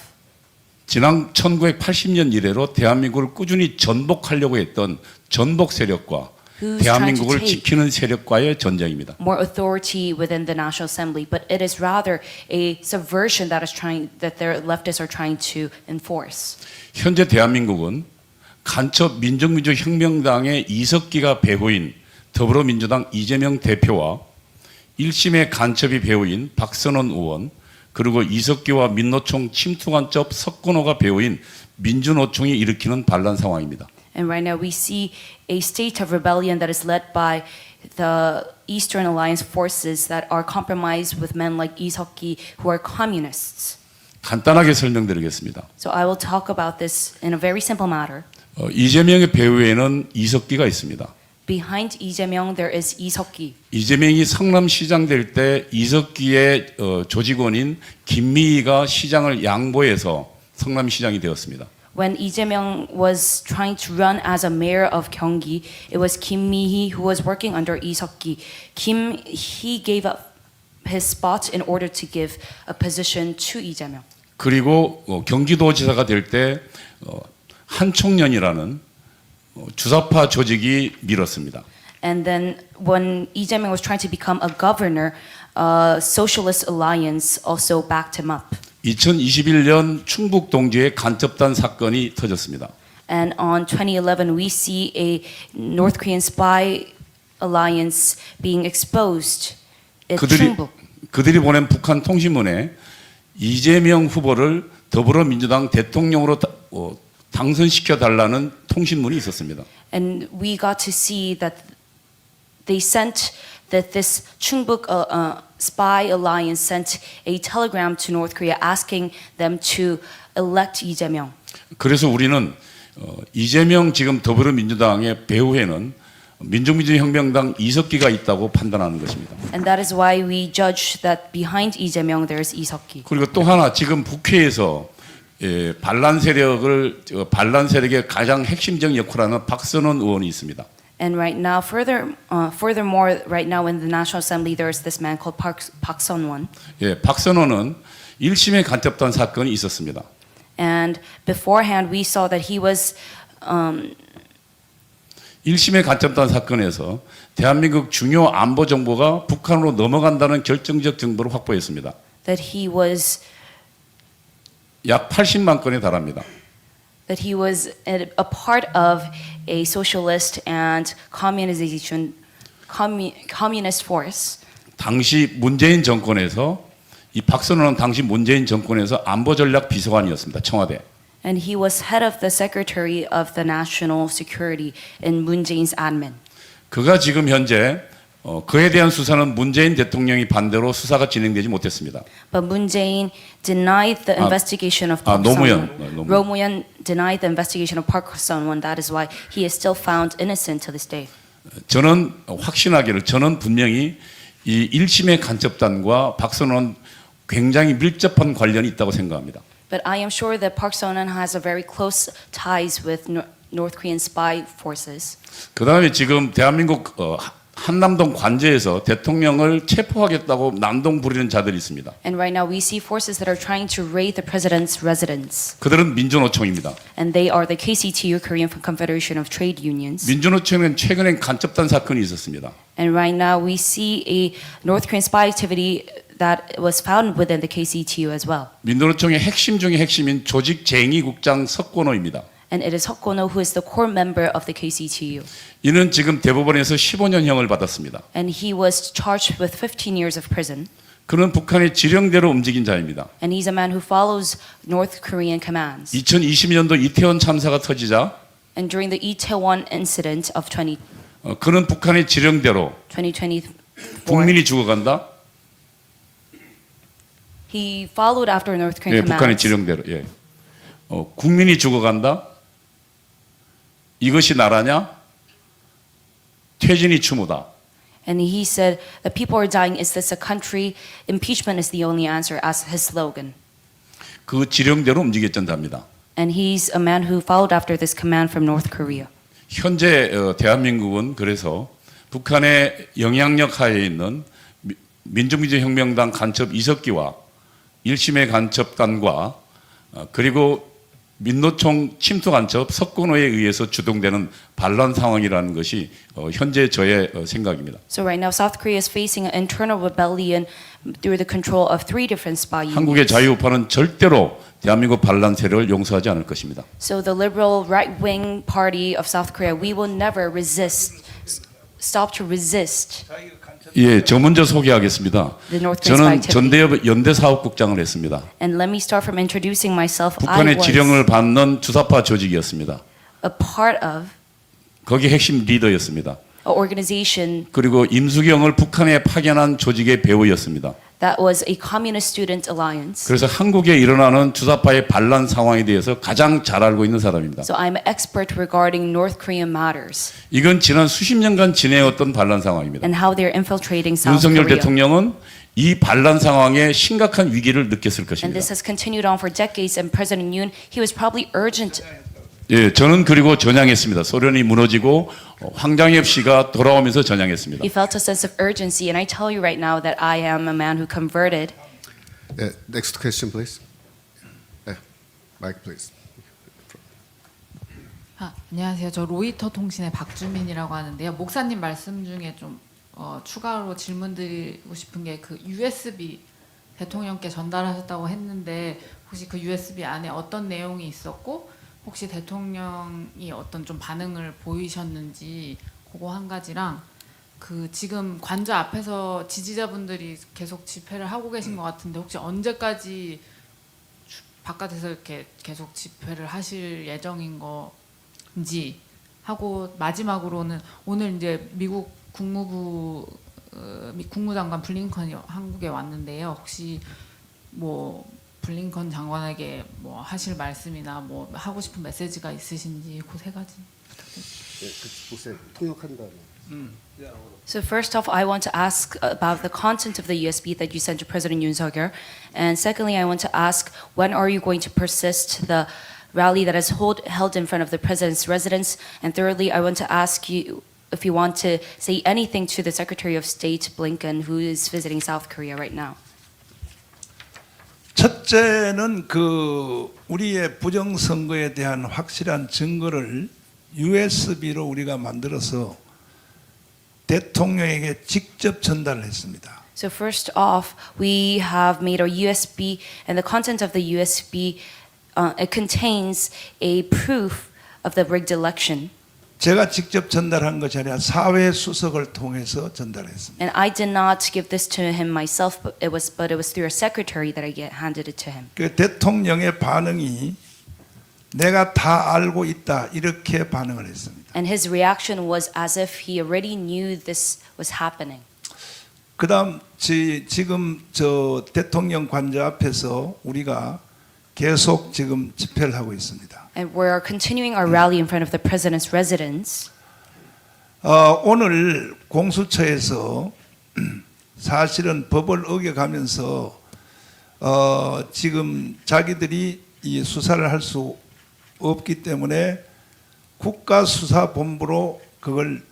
지난 1980년 이래로 대한민국을 꾸준히 전복하려고 했던 전복 세력과 Who's 대한민국을 trying to take 지키는 세력과의 전쟁입니다. more authority within the National Assembly, but it is rather a subversion that their leftists are trying to enforce. 현재 대한민국은 간첩 민족민주혁명당의 이석기가 배후인 더불어민주당 이재명 대표와 1심의 간첩이 배후인 박선원 의원, 그리고 이석기와 민노총 침투간첩 석건호가 배후인 민주노총이 일으키는 반란 상황입니다. And right now we see a state of rebellion that is led by the Eastern Alliance forces that are compromised with men like Lee Seok-gi who are communists. 간단하게 설명드리겠습니다. So I will talk about this in a very simple matter. 이재명의 배후에는 이석기가 있습니다. Behind Lee Jae-myung there is Lee Seok-gi. 이재명이 성남시장 될 때 이석기의 조직원인 김미희가 시장을 양보해서 성남시장이 되었습니다. When Lee Jae-myung was trying to run as a mayor of Gyeonggi, it was Kim Mi-hee who was working under Lee Seok-gi. He gave up his spot in order to give a position to Lee Jae-myung. 그리고 경기도지사가 될 때 한총련이라는 주사파 조직이 밀었습니다. And then when Lee Jae-myung was trying to become a governor, Socialist Alliance also backed him up. 2021년 충북 동지의 간첩단 사건이 터졌습니다. And on 2011, we see a North Korean spy alliance being exposed in Chungbuk. 그들이 보낸 북한 통신문에 이재명 후보를 더불어민주당 대통령으로 당선시켜 달라는 통신문이 있었습니다. And we got to see that they sent that this Chungbuk spy alliance sent a telegram to North Korea asking them to elect Lee Jae-myung. 그래서 우리는 이재명 지금 더불어민주당의 배후에는 민족민주혁명당 이석기가 있다고 판단하는 것입니다. And that is why we judge that behind Lee Jae-myung there is Lee Seok-gi. 그리고 또 하나 지금 국회에서 반란 세력의 가장 핵심적 역할을 하는 박선원 의원이 있습니다. And right now, furthermore, right now in the National Assembly, there is this man called Park Sun-won. 박선원은 1심의 간첩단 사건이 있었습니다. And beforehand, we saw that he was 1심의 간첩단 사건에서 대한민국 중요 안보 정보가 북한으로 넘어간다는 결정적 정보를 확보했습니다. that he was 약 80만 건에 달합니다. that he was a part of a socialist and communist force. 당시 문재인 정권에서 이 박선원은 당시 문재인 정권에서 안보 전략 비서관이었습니다. 청와대. And he was head of the Secretary of the National Security in Moon Jae-in's admin. 그가 지금 현재 그에 대한 수사는 문재인 대통령이 반대로 수사가 진행되지 못했습니다. But Moon Jae-in denied the investigation of Park 노무현. Sun-won. Roh Moo-hyun denied the investigation of Park Sun-won. That is why he is still found innocent to this day. 저는 분명히 이 1심의 간첩단과 박선원 굉장히 밀접한 관련이 있다고 생각합니다. But I am sure that Park Sun-won has a very close ties with North Korean spy forces. 그다음에 지금 대한민국 한남동 관제에서 대통령을 체포하겠다고 난동 부리는 자들이 있습니다. And right now we see forces that are trying to raid the president's residence. 그들은 민주노총입니다. And they are the KCTU, Korean Confederation of Trade Unions. 민주노총은 최근에 간첩단 사건이 있었습니다. And right now we see a North Korean spy activity that was found within the KCTU as well. 민주노총의 핵심 중의 핵심인 조직쟁의국장 석건호입니다. And it is Seok-gun-ho who is the core member of the KCTU. 이는 지금 대법원에서 15년형을 받았습니다. And he was charged with 15 years of prison. 그는 북한의 지령대로 움직인 자입니다. And he's a man who follows North Korean commands. 2020년도 이태원 참사가 터지자 And during the Itaewon incident of 그는 북한의 지령대로 2024, 국민이 죽어간다. he followed after North Korean 북한의 commands. 지령대로. 국민이 죽어간다. 이것이 나라냐? 퇴진이 추모다. And he said, the people are dying. Is this a country? Impeachment is the only answer, as his slogan. 그 지령대로 움직였던답니다. And he's a man who followed after this command from North Korea. 현재 대한민국은 그래서 북한의 영향력 하에 있는 민족민주혁명당 간첩 이석기와 1심의 간첩단과 그리고 민노총 침투 간첩 석건호에 의해서 주동되는 반란 상황이라는 것이 현재 저의 생각입니다. So right now, South Korea is facing an internal rebellion through the control of 3 different spy 한국의 units. 자유우파는 절대로 대한민국 반란 세력을 용서하지 않을 것입니다. So the liberal right-wing party of South Korea, we will never stop to resist. 예, 저 먼저 소개하겠습니다. The North Korean 저는 spy 전대협 연대사업국장을 했습니다. And let me start from introducing myself. I 북한의 was 지령을 받는 주사파 조직이었습니다. a part of 거기 핵심 리더였습니다. an organization 그리고 임수경을 북한에 파견한 조직의 배우였습니다. that was a communist student alliance. 그래서 한국에 일어나는 주사파의 반란 상황에 대해서 가장 잘 알고 있는 사람입니다. So I'm an expert regarding North Korean matters 이건 지난 수십 년간 진행했던 반란 상황입니다. and how they're infiltrating South 윤석열 Korea. 대통령은 이 반란 상황에 심각한 위기를 느꼈을 And 것입니다. this has continued on for decades. And President Yoon, he was probably urgent. 예, 저는 그리고 전향했습니다. 소련이 무너지고 황장엽 씨가 돌아오면서 전향했습니다. He felt a sense of urgency. And I tell you right now that I am a man who converted. Next question, please. Mike, please. 안녕하세요. 저 로이터 통신의 박주민이라고 하는데요. 목사님 말씀 중에 좀 추가로 질문드리고 싶은 게 그 USB 대통령께 전달하셨다고 했는데 혹시 그 USB 안에 어떤 내용이 있었고 혹시 대통령이 어떤 좀 반응을 보이셨는지 그거 한 가지랑 그 지금 관저 앞에서 지지자분들이 계속 집회를 하고 계신 것 같은데 혹시 언제까지 바깥에서 이렇게 계속 집회를 하실 예정인 건지 하고 마지막으로는 오늘 이제 미국 국무부 국무장관 블링컨이 한국에 왔는데요. 혹시 뭐 블링컨 장관에게 뭐 하실 말씀이나 뭐 하고 싶은 메시지가 있으신지 그 세 가지 부탁드립니다. So first off, I want to ask about the content of the USB that you sent to President Yoon Suk-yeol. And secondly, I want to ask, when are you going to persist the rally that is held in front of the president's residence? And thirdly, I want to ask you if you want to say anything to the Secretary of State Blinken, who is visiting South Korea right now. 첫째는 그 우리의 부정선거에 대한 확실한 증거를 USB로 우리가 만들어서 대통령에게 직접 전달을 했습니다. So first off, we have made our USB, and the content of the USB, it contains a proof of the rigged election. 제가 직접 전달한 것이 아니라 사회 수석을 통해서 전달했습니다. And I did not give this to him myself, but it was through a secretary that I handed it to him. 그 대통령의 반응이 내가 다 알고 있다 이렇게 반응을 했습니다. And his reaction was as if he already knew this was happening. 그다음 지금 저 대통령 관저 앞에서 우리가 계속 지금 집회를 하고 있습니다. And we're continuing our rally in front of the president's residence. 오늘 공수처에서 사실은 법을 어겨가면서 지금 자기들이 이 수사를 할 수 없기 때문에 국가수사본부로 그걸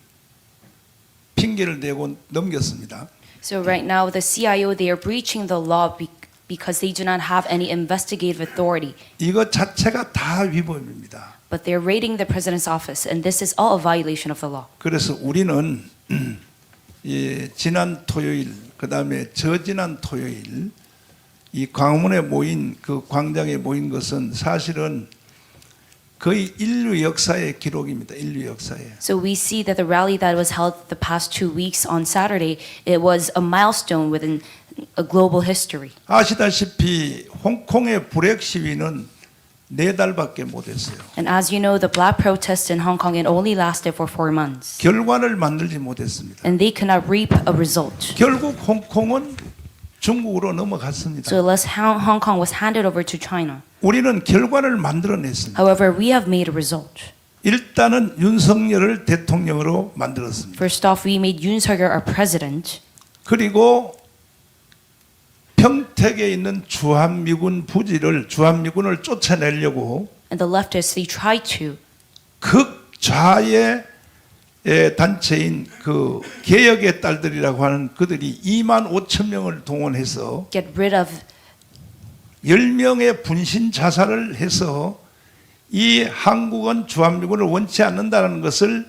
핑계를 대고 넘겼습니다. So right now, the CIO, they are breaching the law because they do not have any investigative authority. 이것 자체가 다 위법입니다. But they're raiding the president's office, and this is all a violation of the law. 그래서 우리는 지난 토요일, 그다음에 저지난 토요일 이 광화문에 모인 그 광장에 모인 것은 사실은 거의 인류 역사의 기록입니다. 인류 역사에. So we see that the rally that was held the past 2 weeks on Saturday, it was a milestone within a global history. 아시다시피 홍콩의 불역 시위는 4달밖에 못했어요. And as you know, the black protest in Hong Kong, it only lasted for 4 months. 결과를 만들지 못했습니다. And they could not reap a result. 결국 홍콩은 중국으로 넘어갔습니다. So Hong Kong was handed over to China. 우리는 결과를 만들어냈습니다. However, we have made a result. 일단은 윤석열을 대통령으로 만들었습니다. First off, we made Yoon Suk-yeol our president. 그리고 평택에 있는 주한미군을 쫓아내려고 And the leftists, they tried to 극좌의 단체인 그 개혁의 딸들이라고 하는 그들이 2만 5천 명을 동원해서 get rid of 10명의 분신 자살을 해서 이 한국은 주한미군을 원치 않는다는 것을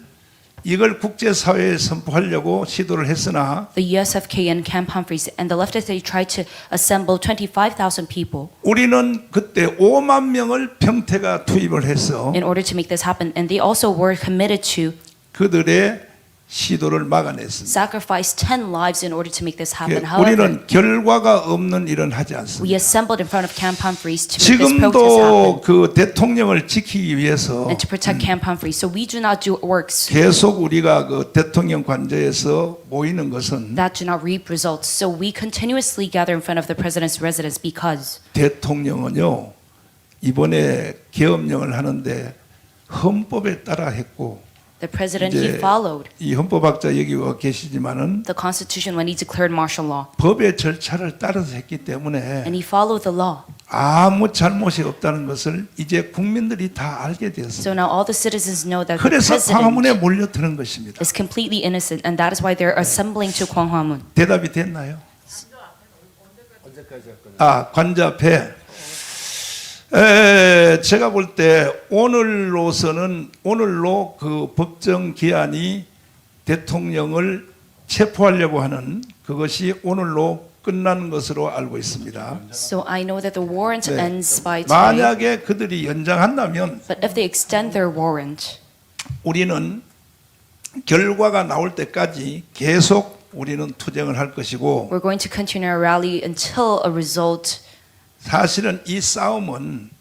이걸 국제사회에 선포하려고 시도를 했으나 The USFK and Camp Humphreys and the leftists, they tried to assemble 25,000 people 우리는 그때 5만 명을 평태가 투입을 해서 in order to make this happen. And they also were committed to 그들의 시도를 막아냈습니다. sacrifice 10 lives in order to make this happen. 예, However, 우리는 결과가 없는 일은 하지 we 않습니다. assembled in front of Camp Humphreys to make this protest 지금도 happen 그 대통령을 지키기 위해서 and to protect Camp Humphreys. So we do not do works 계속 우리가 그 대통령 관저에서 모이는 것은 that do not reap results. So we continuously gather in front of the president's residence because 대통령은요 이번에 계엄령을 하는데 헌법에 따라 했고 the president, he 이제 followed 이 헌법학자 여기 와 계시지만은 the Constitution when he declared martial law. 법의 절차를 따라서 했기 때문에 And he followed the law. 아무 잘못이 없다는 것을 이제 국민들이 다 알게 So 되었습니다. now all the citizens know that the 그래서 광화문에 president 몰려드는 것입니다. is completely innocent, and that is why they're assembling to Gwanghwamun. 대답이 됐나요? 관저 앞에 제가 볼 때 오늘로 그 법정 기한이 대통령을 체포하려고 하는 그것이 오늘로 끝난 것으로 알고 있습니다. So I know that the warrant 네. ends by today. 만약에 그들이 연장한다면 But if they extend their warrant, 우리는 결과가 나올 때까지 계속 우리는 투쟁을 할 것이고 we're going to continue our rally until a result. 사실은 이 싸움은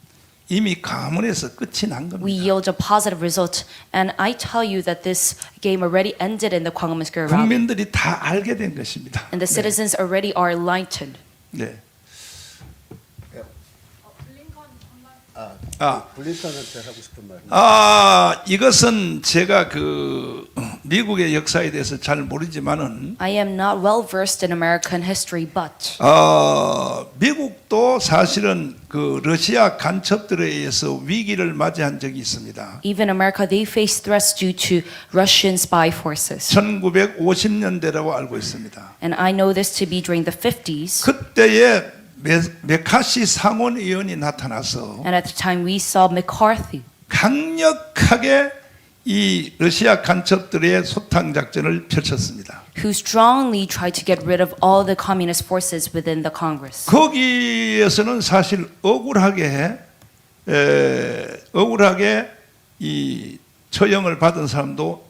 이미 강문에서 끝이 난 We 겁니다. yield a positive result, and I tell you that this game already ended in the Gwanghwamun Square rally, 국민들이 다 알게 된 것입니다. and the citizens already are enlightened. 네. 블링컨한테 하고 싶은 말. 이것은 제가 그 미국의 역사에 대해서 잘 모르지만은 I am not well versed in American history, but 미국도 사실은 그 러시아 간첩들에 의해서 위기를 맞이한 적이 있습니다. even America, they face threats due to Russian spy forces. 1950년대라고 알고 있습니다. And I know this to be during the 50s. 그때에 메카시 상원의원이 나타나서 And at the time we saw McCarthy 강력하게 이 러시아 간첩들의 소탕 작전을 펼쳤습니다. who strongly tried to get rid of all the communist forces within the Congress. 거기에서는 사실 억울하게 이 처형을 받은 사람도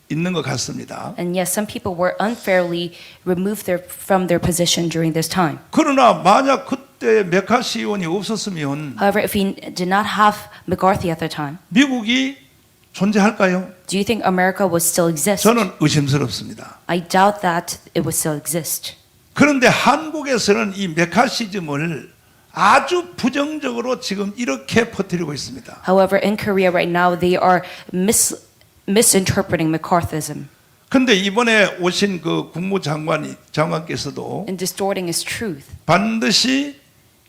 있는 것 같습니다. And yes, some people were unfairly removed from their position during this time. 그러나 만약 그때 메카시 의원이 없었으면 However, if we did not have McCarthy at the time, 미국이 존재할까요? do you think America would still exist? 저는 의심스럽습니다. I doubt that it would still exist. 그런데 한국에서는 이 메카시즘을 아주 부정적으로 지금 이렇게 퍼뜨리고 있습니다. However, in Korea right now, they are misinterpreting McCarthyism 근데 이번에 오신 그 장관께서도 and distorting his truth. 반드시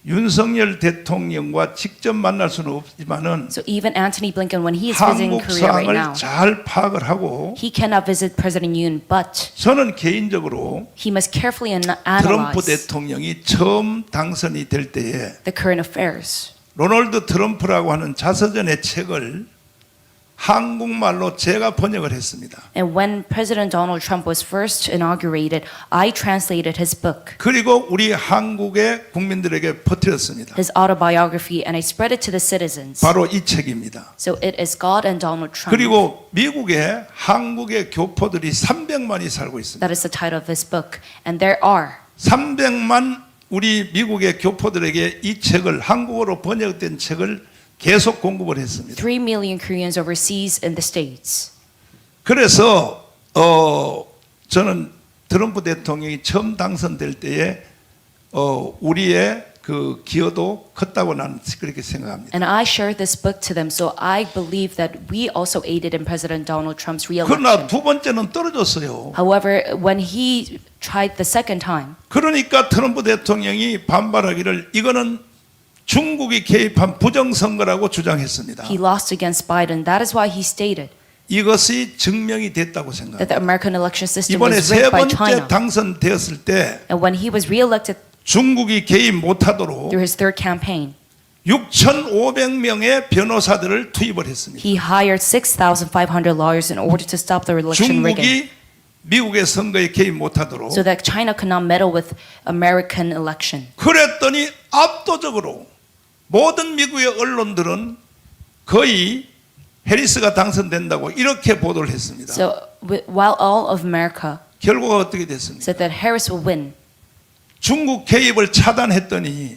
윤석열 대통령과 직접 만날 수는 없지만은 So even Antony Blinken, when he is visiting 한국 Korea right now, 상황을 잘 파악을 하고 he cannot visit President Yoon, but 저는 개인적으로 he must carefully 트럼프 analyze 대통령이 처음 당선이 될 때에 the current affairs. 로널드 트럼프라고 하는 자서전의 책을 한국말로 제가 번역을 했습니다. And when President Donald Trump was first inaugurated, I translated his book, 그리고 우리 한국의 국민들에게 퍼뜨렸습니다. his autobiography, and I spread it to the citizens. 바로 이 책입니다. So it is God and Donald Trump. 그리고 미국에 한국의 교포들이 300만이 살고 있습니다. That is the title of this book. And there are 300만 우리 미국의 교포들에게 이 책을 한국어로 번역된 책을 계속 공급을 했습니다. 3 million Koreans overseas in the States. 그래서 저는 트럼프 대통령이 처음 당선될 때에 우리의 그 기여도 컸다고 나는 그렇게 생각합니다. And I shared this book to them, so I believe that we also aided in President Donald Trump's 그러나 re-election. 두 번째는 떨어졌어요. However, when he tried the second time, 그러니까 트럼프 대통령이 반발하기를 이거는 중국이 개입한 부정선거라고 주장했습니다. he lost against Biden. That is why he stated 이것이 증명이 됐다고 that 생각합니다. the American election system 이번에 was 세 rigged by 번째 China. 당선되었을 때 And when he was re-elected 중국이 개입 못하도록 through his third campaign, 6,500명의 변호사들을 투입을 했습니다. He hired 6,500 lawyers in order to stop the election rigging, 중국이 미국의 선거에 개입 못하도록. so that China could not meddle with American election. 그랬더니 압도적으로 모든 미국의 언론들은 거의 해리스가 당선된다고 이렇게 보도를 했습니다. So while all of America 결과가 어떻게 됐습니까? said that Harris will win 중국 개입을 차단했더니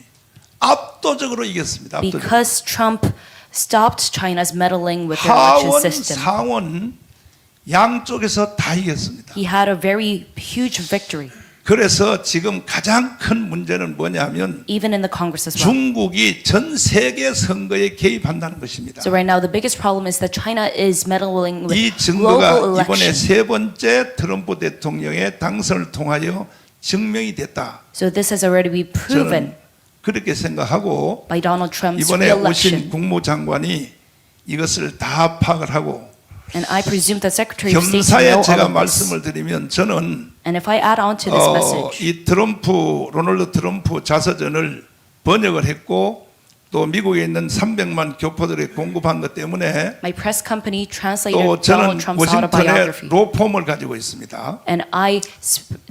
압도적으로 이겼습니다. 압도적으로. because Trump stopped China's meddling with their election 하원, system. 상원 양쪽에서 다 이겼습니다. He had a very huge victory, 그래서 지금 가장 큰 문제는 뭐냐면 even in the Congress as well. 중국이 전 세계 선거에 개입한다는 것입니다. So right now the biggest problem is that China is meddling with 이 global 증거가 이번에 elections. 세 번째 트럼프 대통령의 당선을 통하여 증명이 됐다. So this has already been proven 저는 그렇게 생각하고 by Donald Trump's 이번에 re-election. 오신 국무장관이 이것을 다 파악을 하고 And I presume the Secretary of State 겸사에 know all 제가 of this. 말씀을 드리면 저는 And if I add on to this message, 이 로널드 트럼프 자서전을 번역을 했고 또 미국에 있는 300만 교포들에 공급한 것 때문에 my press company translated 또 저는 Donald Trump's 워싱턴에 autobiography. 로펌을 가지고 있습니다. And I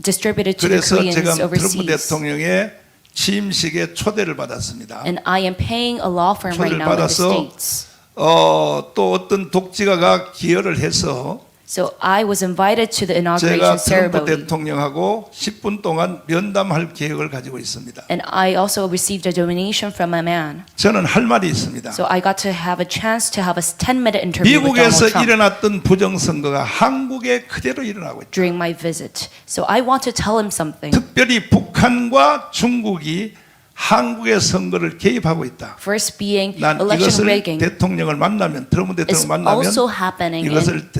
distributed to the 그래서 Koreans 제가 트럼프 overseas. 대통령의 취임식에 초대를 받았습니다. And I am paying a law firm right 초대를 now in the 받아서 States. 또 어떤 독지가가 기여를 해서 So I was invited to the inauguration 제가 트럼프 ceremony. 대통령하고 10분 동안 면담할 계획을 가지고 있습니다. And I also received a donation from a man. 저는 할 말이 있습니다. So I got to have a chance to have a 10-minute interview with 미국에서 Donald Trump 일어났던 부정선거가 한국에 그대로 일어나고 있다. during my visit. So I want to tell him something. 특별히 북한과 중국이 한국의 선거를 개입하고 있다. First being 난 election 이것을 rigging 대통령을 만나면 트럼프 is 대통령을 만나면 also happening in 이것을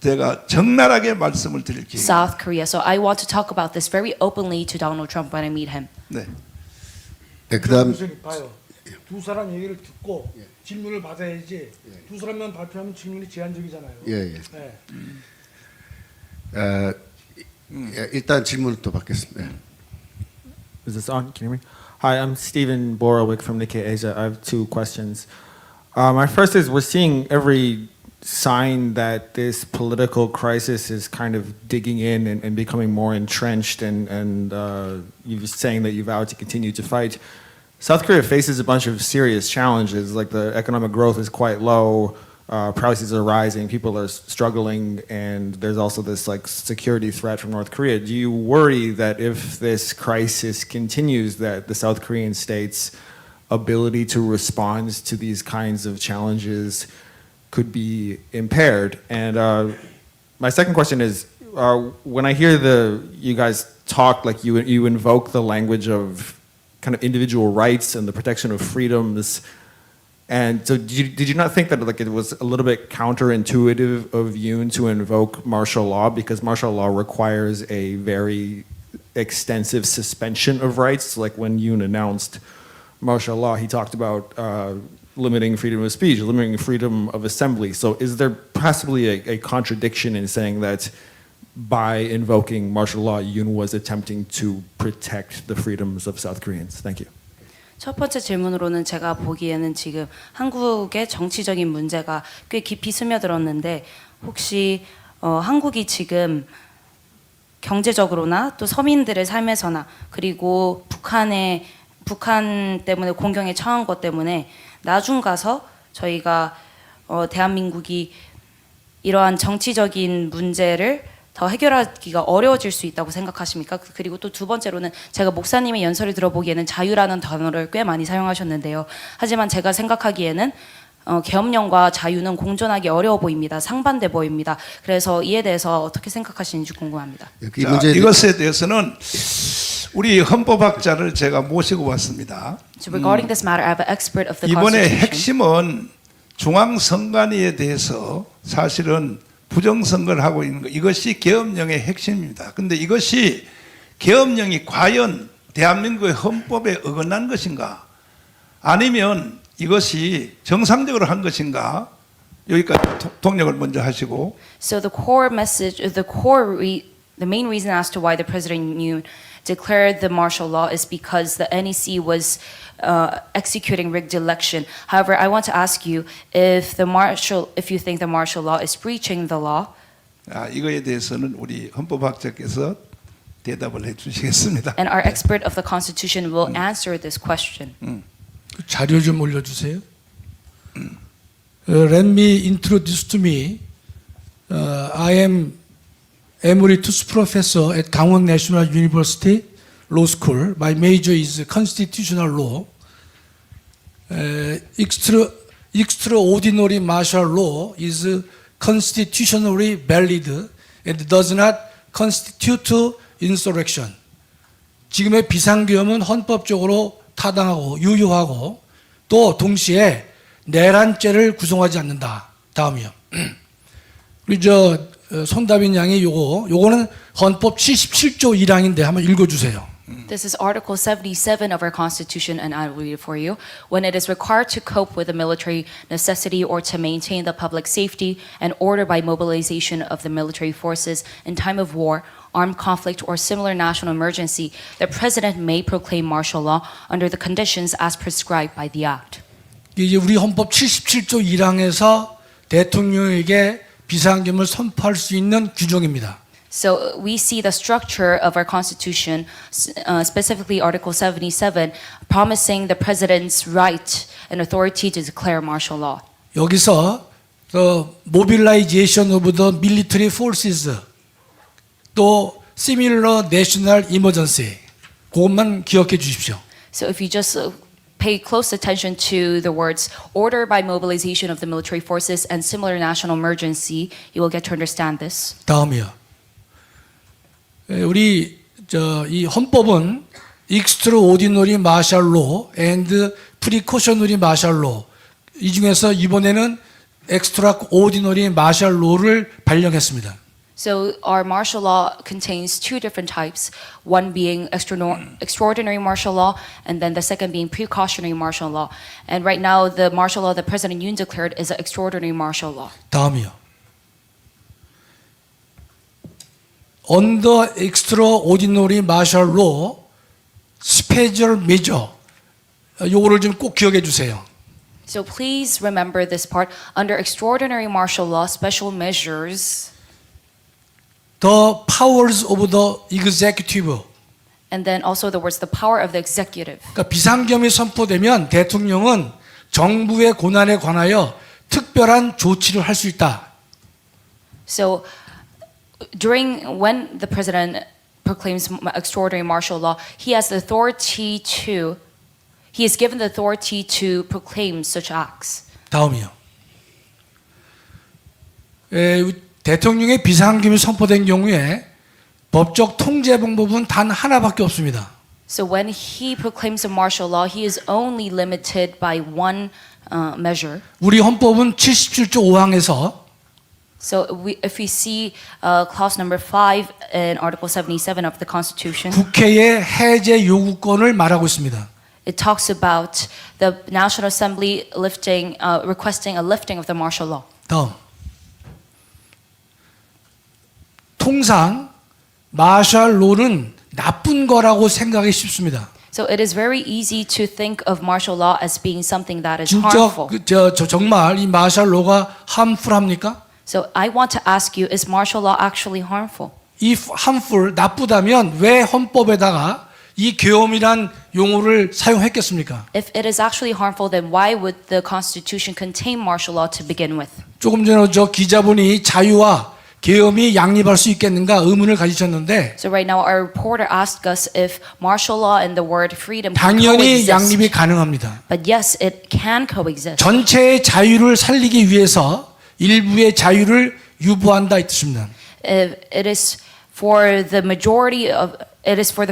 제가 적나라하게 말씀을 드릴 기회입니다. South Korea. So I want to talk about this very openly to Donald Trump when I meet him. 네. 네, 그다음 교수님 봐요. 두 사람 얘기를 듣고 질문을 받아야지. 두 사람만 발표하면 질문이 제한적이잖아요. 예, 예. 네. 일단 질문을 또 받겠습니다. Is this on? Can you hear me? Hi, I'm Stephen Borowick from Nikkei Asia. I have two questions. My first is we're seeing every sign that this political crisis is kind of digging in and becoming more entrenched, and you're saying that you vowed to continue to fight. South Korea faces a bunch of serious challenges, like the economic growth is quite low, prices are rising, people are struggling, and there's also this like security threat from North Korea. Do you worry that if this crisis continues, that the South Korean state's ability to respond to these kinds of challenges could be impaired? And my second question is, when I hear you guys talk, like you invoke the language of kind of individual rights and the protection of freedoms. And so did you not think that like it was a little bit counterintuitive of Yoon to invoke martial law, because martial law requires a very extensive suspension of rights? Like when Yoon announced martial law, he talked about limiting freedom of speech, limiting freedom of assembly. So is there possibly a contradiction in saying that by invoking martial law, Yoon was attempting to protect the freedoms of South Koreans? Thank you. 첫 번째 질문으로는 제가 보기에는 지금 한국의 정치적인 문제가 꽤 깊이 스며들었는데 혹시 한국이 지금 경제적으로나 또 서민들의 삶에서나 그리고 북한 때문에 공경에 처한 것 때문에 나중 가서 저희가 대한민국이 이러한 정치적인 문제를 더 해결하기가 어려워질 수 있다고 생각하십니까? 그리고 또 두 번째로는 제가 목사님의 연설을 들어보기에는 자유라는 단어를 꽤 많이 사용하셨는데요. 하지만 제가 생각하기에는 계엄령과 자유는 공존하기 어려워 보입니다. 상반돼 보입니다. 그래서 이에 대해서 어떻게 생각하시는지 궁금합니다. 이 자, 문제에 이것에 대해서는 우리 헌법학자를 제가 모시고 왔습니다. So regarding this matter, I have an expert of the 이번에 Constitution. 핵심은 중앙선관위에 대해서 사실은 부정선거를 하고 있는 것, 이것이 계엄령의 핵심입니다. 그런데 이것이 계엄령이 과연 대한민국의 헌법에 어긋난 것인가, 아니면 이것이 정상적으로 한 것인가, 여기까지 통역을 먼저 하시고. So the core message, the core the main reason as to why the President Yoon declared the martial law is because the NEC was executing rigged election. However, I want to ask you if you think the martial law is breaching the law. 이거에 대해서는 우리 헌법학자께서 대답을 해주시겠습니다. And our expert of the Constitution will answer this question. 자료 좀 올려주세요. Let me introduce to me. I am Emeritus Professor at Gangwon National University Law School. My major is Constitutional Law. Extraordinary martial law is constitutionally valid and does not constitute insurrection. 지금의 비상계엄은 헌법적으로 타당하고 유효하고 또 동시에 내란죄를 구성하지 않는다. 다음이요. 우리 손다빈 양이 요거는 헌법 77조 1항인데 한번 읽어주세요. This is Article 77 of our Constitution, and I will read it for you. When it is required to cope with a military necessity or to maintain the public safety and order by mobilization of the military forces in time of war, armed conflict, or similar national emergency, the President may proclaim martial law under the conditions as prescribed by the Act. 이제 우리 헌법 77조 1항에서 대통령에게 비상계엄을 선포할 수 있는 규정입니다. So we see the structure of our Constitution, specifically Article 77, promising the President's right and authority to declare martial law. 여기서 mobilization of the military forces 또 similar national emergency 그것만 기억해 주십시오. So if you just pay close attention to the words order by mobilization of the military forces and similar national emergency, you will get to understand this. 다음이요. 우리 이 헌법은 extraordinary martial law and precautionary martial law 이 중에서 이번에는 extraordinary martial law를 발령했습니다. So our martial law contains two different types, one being extraordinary martial law and then the second being precautionary martial law. And right now the martial law that President Yoon declared is an extraordinary martial law. 다음이요. Under extraordinary martial law, special measure. 요거를 좀 꼭 기억해 주세요. So please remember this part. Under extraordinary martial law, special measures, The powers of the executive. and then also the words the power of the executive. 그러니까 비상계엄이 선포되면 대통령은 정부의 권한에 관하여 특별한 조치를 할 수 있다. So when the president proclaims extraordinary martial law, he is given the authority to proclaim such acts. 다음이요. 대통령의 비상계엄이 선포된 경우에 법적 통제 방법은 단 하나밖에 없습니다. So when he proclaims a martial law, he is only limited by one measure. 우리 헌법은 77조 5항에서 So if we see clause number 5 in Article 77 of the Constitution, 국회의 해제 요구권을 말하고 있습니다. it talks about the National Assembly requesting a lifting of the martial law. 다음. 통상 마셜 롤은 나쁜 거라고 생각하기 쉽습니다. So it is very easy to think of martial law as being something that is 진짜 harmful. 정말 이 마셜 롤가 harmful합니까? So I want to ask you, is martial law actually harmful? If harmful 나쁘다면 왜 헌법에다가 이 계엄이란 용어를 사용했겠습니까? If it is actually harmful, then why would the Constitution contain martial law to begin with? 조금 전에 저 기자분이 자유와 계엄이 양립할 수 있겠는가 의문을 가지셨는데 So right now our reporter asked us if martial law and the word freedom can 당연히 coexist. 양립이 가능합니다. But yes, it can coexist. 전체의 자유를 살리기 위해서 일부의 자유를 유보한다 이 뜻입니다. It is for the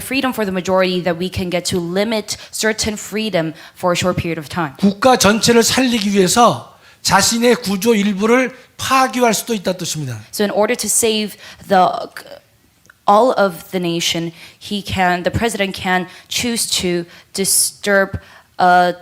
freedom for the majority that we can get to limit certain freedom for a short period of time. 국가 전체를 살리기 위해서 자신의 구조 일부를 파괴할 수도 있다 뜻입니다. So in order to save all of the nation, the president can choose to disturb a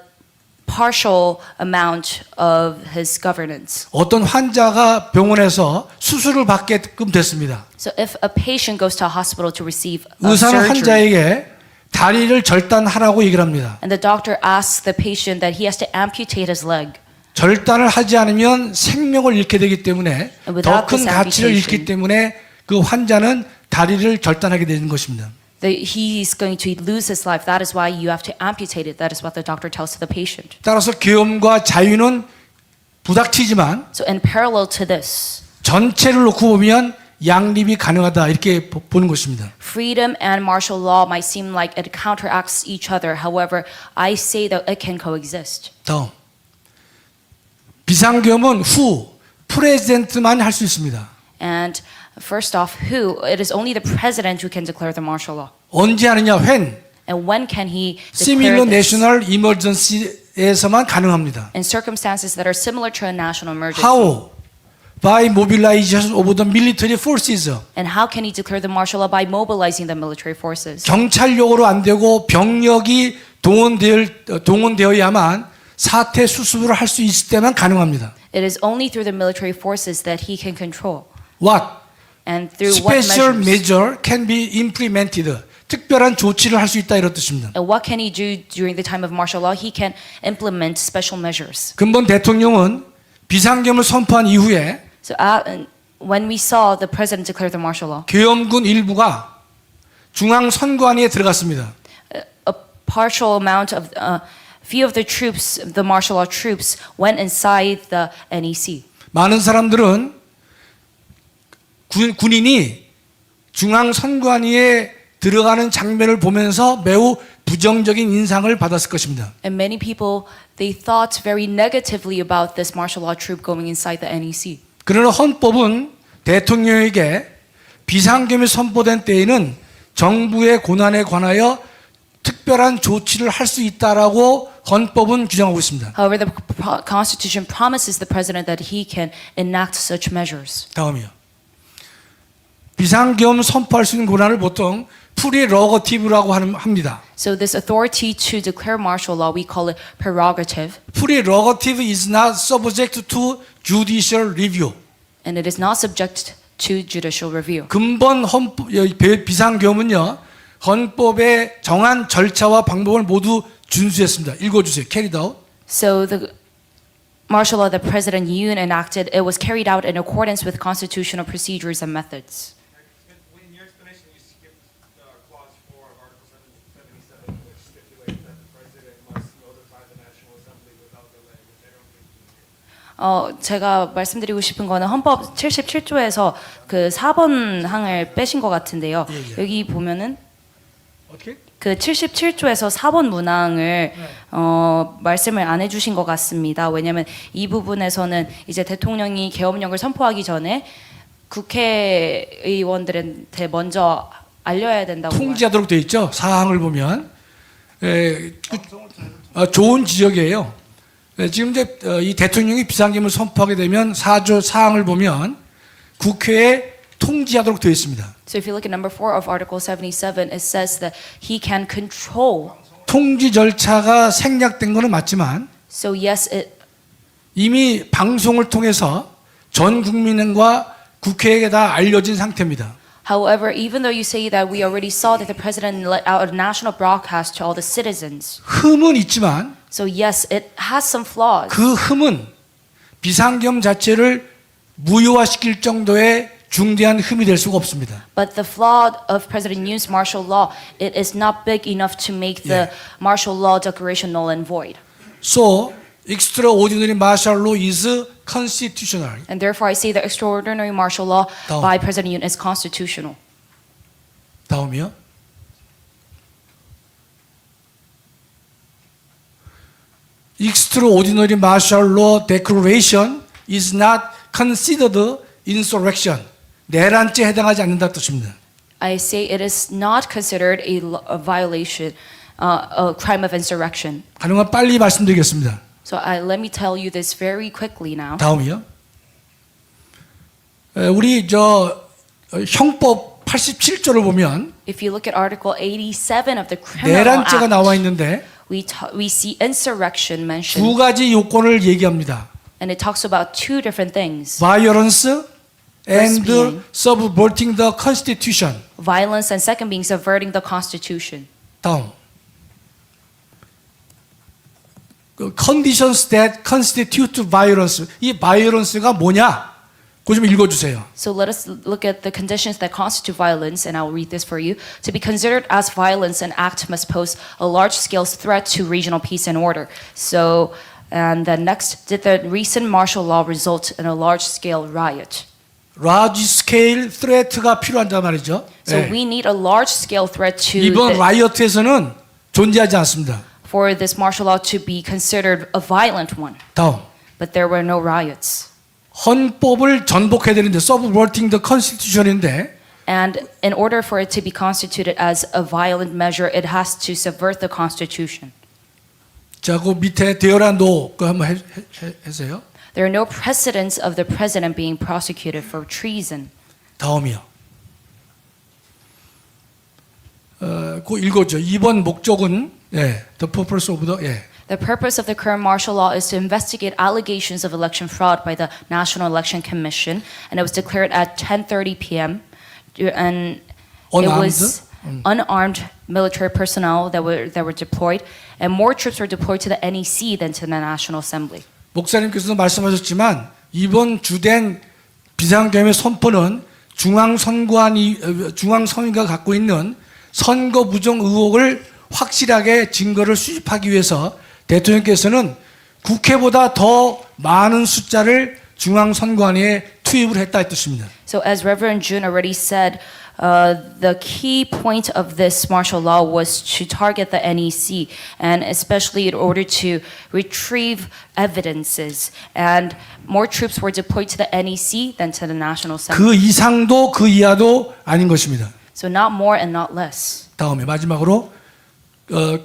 partial amount of his governance. 어떤 환자가 병원에서 수술을 받게끔 됐습니다. So if a patient goes to a hospital to receive a 의사는 surgery, 환자에게 다리를 절단하라고 얘기를 합니다. and the doctor asks the patient that he has to amputate his leg. 절단을 하지 않으면 생명을 잃게 되기 때문에 And 더 without 큰 this 가치를 amputation, 잃기 때문에 그 환자는 다리를 절단하게 되는 것입니다. He's going to lose his life. That is why you have to amputate it. That is what the doctor tells to the patient. 따라서 계엄과 자유는 부닥치지만 So in parallel to this, 전체를 놓고 보면 양립이 가능하다 이렇게 보는 것입니다. freedom and martial law might seem like it counteracts each other. However, I say that it can coexist. 다음 비상계엄은 후 프레젠트만 할 수 있습니다. And first off, it is only the president who can declare the martial law. 언제 하느냐? when And when can he 시밀러 declare this? 내셔널 이머전시에서만 가능합니다. In circumstances that are similar to a national emergency. How? By mobilization of the military forces. And how can he declare the martial law? By mobilizing the military forces. 경찰력으로 안 되고 병력이 동원되어야만 사태 수습을 할 수 있을 때만 가능합니다. It is only through the military forces that he can control. What? And through what Special measures? measure can be implemented. 특별한 조치를 할 수 있다 이런 뜻입니다. And what can he do during the time of martial law? He can implement special measures. 근본 대통령은 비상계엄을 선포한 이후에 So when we saw the president declare the martial law, 계엄군 일부가 중앙 선관위에 들어갔습니다. a partial amount of few of the troops, the martial law troops, went inside the NEC. 많은 사람들은 군인이 중앙 선관위에 들어가는 장면을 보면서 매우 부정적인 인상을 받았을 것입니다. And many people, they thought very negatively about this martial law troop going inside the NEC. 그러나 헌법은 대통령에게 비상계엄이 선포된 때에는 정부의 고난에 관하여 특별한 조치를 할 수 있다라고 헌법은 규정하고 있습니다. However, the Constitution promises the president that he can enact such measures. 다음이요. 비상계엄 선포할 수 있는 권한을 보통 프리러거티브라고 합니다. So this authority to declare martial law, we call it prerogative, 프리러거티브 is not subject to judicial review. and it is not subject to judicial review. 근본 헌법 비상계엄은요 헌법의 정한 절차와 방법을 모두 준수했습니다. 읽어주세요. Carried out. So the martial law that President Yoon enacted, it was carried out in accordance with constitutional procedures and methods. In your explanation, you skipped clause 4 of Article 77, which stipulates that the president must notify the National Assembly without delay, which I don't think you did. 제가 말씀드리고 싶은 거는 헌법 77조에서 그 4번 항을 빼신 것 같은데요. 여기 보면은 어떻게? 그 77조에서 4번 문항을 말씀을 안 해주신 것 같습니다. 왜냐하면 이 부분에서는 이제 대통령이 계엄령을 선포하기 전에 국회의원들한테 먼저 알려야 된다고. 통지하도록 되어 있죠. 사항을 보면 좋은 지적이에요. 지금 이제 이 대통령이 비상계엄을 선포하게 되면 4조 사항을 보면 국회에 통지하도록 되어 있습니다. So if you look at number 4 of Article 77, it says that he can control. 통지 절차가 생략된 거는 맞지만 So yes, 이미 방송을 통해서 전 국민과 국회에게 다 알려진 상태입니다. however, even though you say that we already saw that the president let out a national broadcast to all the citizens, 흠은 있지만 so yes, it has some flaws. 그 흠은 비상계엄 자체를 무효화시킬 정도의 중대한 흠이 될 수가 없습니다. But the flaw of President Yoon's martial law, it is not big enough to make the martial law declaration null and void. So, extraordinary martial law is constitutional. And therefore, I say the extraordinary martial law 다음. by President Yoon is constitutional. 다음이요. Extraordinary martial law declaration is not considered insurrection. 내란죄에 해당하지 않는다 뜻입니다. I say it is not considered a violation, a crime of insurrection. 가능한 빨리 말씀드리겠습니다. So let me tell you this very quickly now. 다음이요. 우리 형법 87조를 보면 If you look at Article 87 of the Criminal 내란죄가 Act, 나와 있는데 we see insurrection 두 mentioned, 가지 요건을 얘기합니다. and it talks about two different things: Violence and being- subverting the constitution. violence, and second being subverting the Constitution. 다음. 그 conditions that constitute violence. 이 violence가 뭐냐? 그거 좀 읽어주세요. So let us look at the conditions that constitute violence, and I'll read this for you. To be considered as violence, an act must pose a large-scale threat to regional peace and order. So, and then next, did the recent martial law result in a large-scale riot? large scale threat가 필요하단 말이죠. So 예. we need a large-scale threat to 이번 라이어트에서는 존재하지 않습니다. for this martial law to be considered a violent one. 다음. But there were no riots. 헌법을 전복해야 되는데 subverting the constitution인데 And in order for it to be constituted as a violent measure, it has to subvert the Constitution. 자, 그 밑에 대열아 노 그거 한번 해주세요. There are no precedents of the president being prosecuted for treason. 다음이요. 그거 읽어줘. 이번 목적은 the purpose of the The purpose of the current martial law is to investigate allegations of election fraud by the National Election Commission, and it was declared at 10:30 p.m. And it was unarmed military personnel that were deployed, and more troops were deployed to the NEC than to the National Assembly. 목사님께서도 말씀하셨지만 이번 주된 비상계엄의 선포는 중앙선관위가 갖고 있는 선거 부정 의혹을 확실하게 증거를 수집하기 위해서 대통령께서는 국회보다 더 많은 숫자를 중앙선관위에 투입을 했다 이 뜻입니다. So as Reverend June already said, the key point of this martial law was to target the NEC, and especially in order to retrieve evidences. And more troops were deployed to the NEC than to the National Assembly. 그 이상도 그 이하도 아닌 것입니다. So not more and not less. 다음에 마지막으로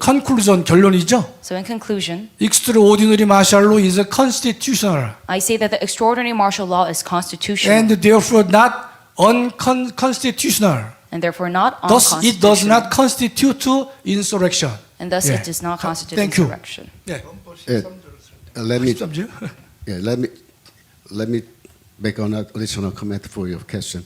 conclusion 결론이죠. So in conclusion, Extraordinary martial law is constitutional I say that the extraordinary martial law is constitutional and therefore not unconstitutional. and therefore not Thus, it does unconstitutional. not constitute insurrection. And thus 예. it does not constitute Thank you. insurrection. 네. Let me 13절. let me make an additional comment for your question.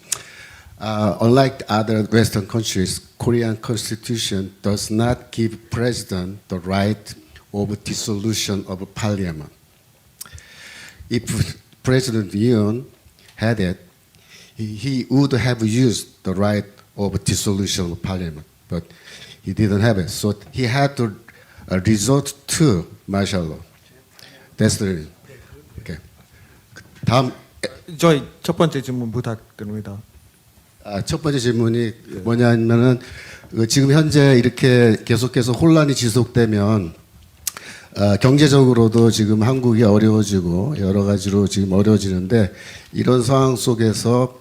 Unlike other Western countries, Korean Constitution does not give president the right of dissolution of parliament. If President Yoon had it, he would have used the right of dissolution of parliament, but he didn't have it. So he had to resort to martial law. That's the reason. Okay. 다음 저희 첫 번째 질문 부탁드립니다. 첫 번째 질문이 뭐냐면은 지금 현재 이렇게 계속해서 혼란이 지속되면 경제적으로도 지금 한국이 어려워지고 여러 가지로 지금 어려워지는데 이런 상황 속에서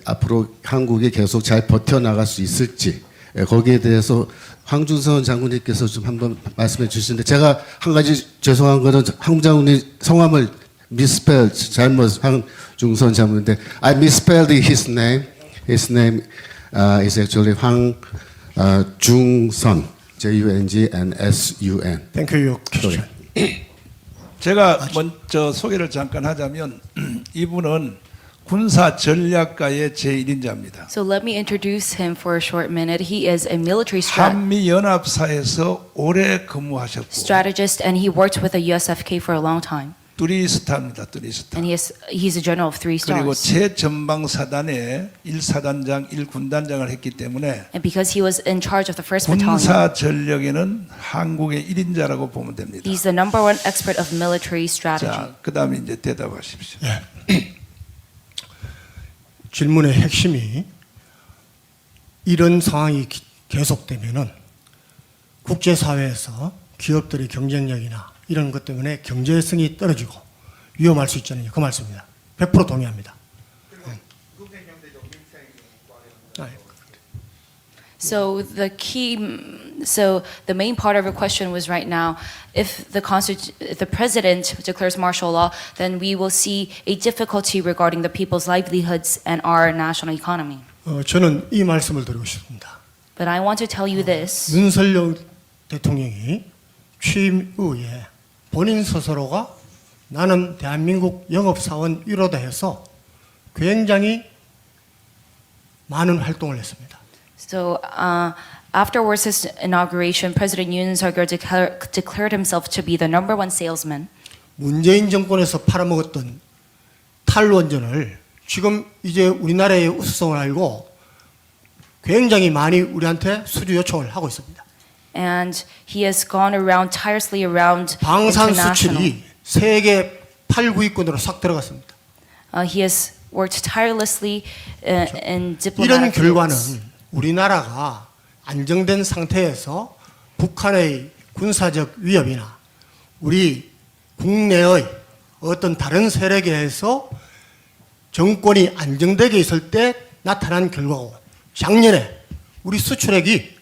앞으로 한국이 계속 잘 버텨나갈 수 있을지 거기에 대해서 황준선 장군님께서 좀 한번 말씀해 주시는데 제가 한 가지 죄송한 거는 황 장군님 성함을 misspell 잘못 황중선 장군인데 I misspelled his name. His name is actually 황 중선, J-U-N-G-N-S-U-N. Thank you. Sorry. 제가 먼저 소개를 잠깐 하자면 이분은 군사 전략가의 제1인자입니다. So let me introduce him for a short minute. He is a military 한미 연합사에서 오래 근무하셨고 strategist, and he worked with the USFK for a long time. 뚜리스타입니다. 뚜리스타. And he's a general of 3 그리고 stars. 최전방사단의 1사단장, 1군단장을 했기 때문에 And because he was in charge of the 1st Battalion, 군사 전력에는 한국의 1인자라고 보면 됩니다. he's the number one expert of military strategy. 자, 그다음에 이제 대답하십시오. 질문의 핵심이 이런 상황이 계속되면은 국제사회에서 기업들의 경쟁력이나 이런 것 때문에 경제성이 떨어지고 위험할 수 있잖아요. 그 말씀입니다. 100% 동의합니다. So the main part of your question was right now, if the president declares martial law, then we will see a difficulty regarding the people's livelihoods and our national economy. 저는 이 말씀을 드리고 싶습니다. But I want to tell you this. 윤석열 대통령이 취임 이후에 본인 스스로가 나는 대한민국 영업사원 1호다 해서 굉장히 많은 활동을 했습니다. So afterwards his inauguration, President Yoon Suk-yeol declared himself to be the number one salesman. 문재인 정권에서 팔아먹었던 탈원전을 지금 이제 우리나라의 우수성을 알고 굉장히 많이 우리한테 수주 요청을 하고 있습니다. And he has gone around tirelessly around 방산 international. 수출이 세계 8, 9위권으로 싹 들어갔습니다. He has worked tirelessly in 이런 diplomatic 결과는 fields. 우리나라가 안정된 상태에서 북한의 군사적 위협이나 우리 국내의 어떤 다른 세력에 의해서 정권이 안정되게 있을 때 나타난 결과고 작년에 우리 수출액이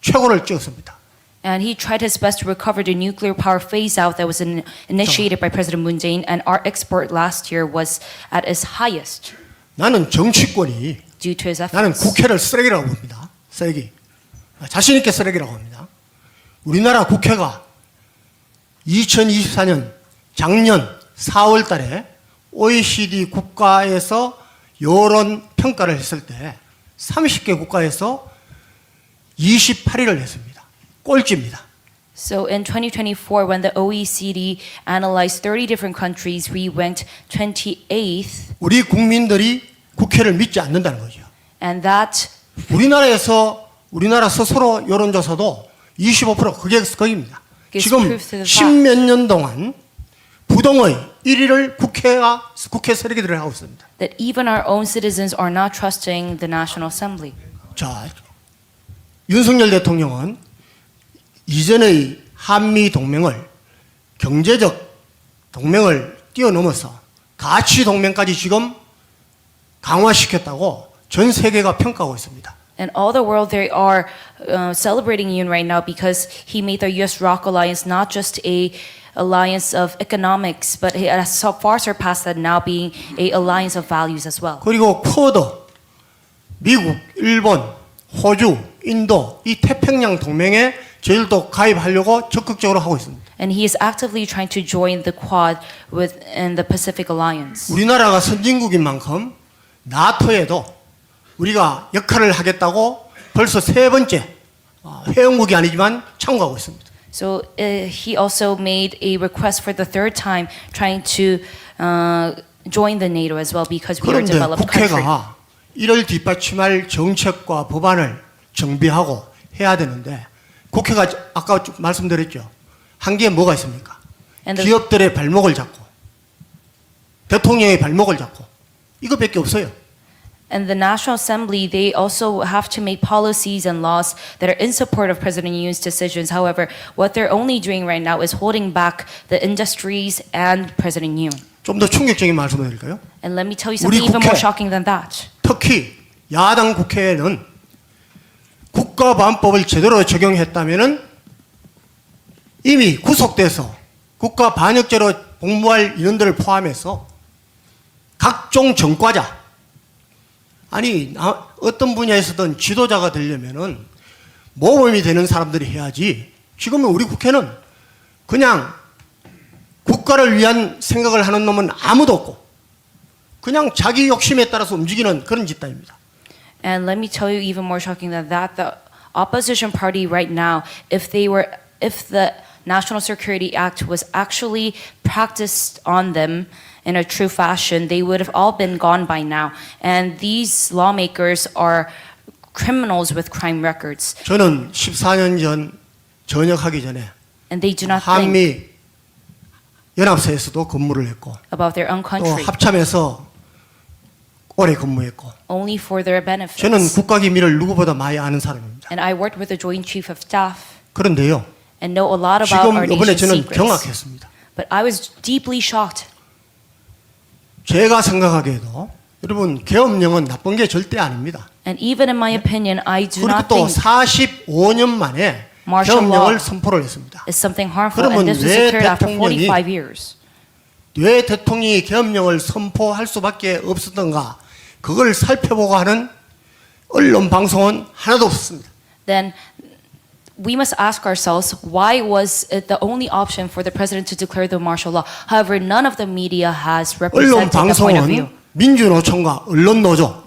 최고를 찍었습니다. And he tried his best to recover the nuclear power phase out that was initiated by President Moon Jae-in, and our export last year was at its highest 나는 정치권이 due to his 나는 efforts. 국회를 쓰레기라고 봅니다. 쓰레기. 자신 있게 쓰레기라고 합니다. 우리나라 국회가 2024년 작년 4월 달에 OECD 국가에서 여론 평가를 했을 때 30개 국가에서 28위를 했습니다. 꼴찌입니다. So in 2024, when the OECD analyzed 30 different countries, we ranked 28th, 우리 국민들이 국회를 믿지 않는다는 거죠. and that 우리나라 스스로 여론조사도 25% 그게 거기입니다. Gives 지금 proof to the 십몇 년 동안 부동의 1위를 국회 세력들이 하고 있습니다. that even our own citizens are not trusting the National Assembly. 자, 윤석열 대통령은 이전의 한미 동맹을 경제적 동맹을 뛰어넘어서 가치 동맹까지 지금 강화시켰다고 전 세계가 평가하고 있습니다. And all the world, they are celebrating Yoon right now because he made the U.S.-ROC alliance not just a alliance of economics, but it has so far surpassed that now being a alliance of values as well. 그리고 쿼드, 미국, 일본, 호주, 인도 이 태평양 동맹에 저희들도 가입하려고 적극적으로 하고 있습니다. And he is actively trying to join the Quad within the Pacific Alliance. 우리나라가 선진국인 만큼 나토에도 우리가 역할을 하겠다고 벌써 세 번째 회원국이 아니지만 참가하고 있습니다. So he also made a request for the third time, trying to join the NATO as well because we are a 그런데 developed country. 국회가 이를 뒷받침할 정책과 법안을 정비하고 해야 되는데 국회가 아까 말씀드렸죠. 한 게 뭐가 있습니까? And the- 기업들의 발목을 잡고 대통령의 발목을 잡고 이거밖에 없어요. And the National Assembly, they also have to make policies and laws that are in support of President Yoon's decisions. However, what they're only doing right now is holding back the industries and President Yoon. 좀 더 충격적인 말씀을 드릴까요? And let me tell you 우리 something even 국회. more shocking than that. 특히 야당 국회에는 국가보안법을 제대로 적용했다면은 이미 구속돼서 국가반역죄로 복무할 인원들을 포함해서 각종 전과자 아니 어떤 분야에서든 지도자가 되려면은 모범이 되는 사람들이 해야지. 지금은 우리 국회는 그냥 국가를 위한 생각을 하는 놈은 아무도 없고 그냥 자기 욕심에 따라서 움직이는 그런 집단입니다. And let me tell you even more shocking than that, the opposition party right now, if the National Security Act was actually practiced on them in a true fashion, they would have all been gone by now. And these lawmakers are criminals with crime records. 저는 14년 전 전역하기 전에 And they do not think 한미 연합사에서도 근무를 했고 about their own 또 country, 합참에서 오래 근무했고 only for their 저는 benefits. 국가기밀을 누구보다 많이 아는 사람입니다. And I worked with the Joint Chief of Staff 그런데요, and know a lot about 지금 our 이번에 nation's 저는 secrets. 경악했습니다. But I was deeply shocked. 제가 생각하기에도 여러분 계엄령은 나쁜 게 절대 아닙니다. And even in my opinion, I do 그리고 not 또 think 45년 만에 Martial 계엄령을 law 선포를 했습니다. is something harmful, 그러면 and this was 왜 declared after 대통령이 45 years. 왜 대통령이 계엄령을 선포할 수밖에 없었던가 그걸 살펴보고 하는 언론 방송은 하나도 없었습니다. Then we must ask ourselves, why was it the only option for the president to declare the martial law? However, none of the media has 언론 represented the point of view. 방송은 민주노총과 언론노조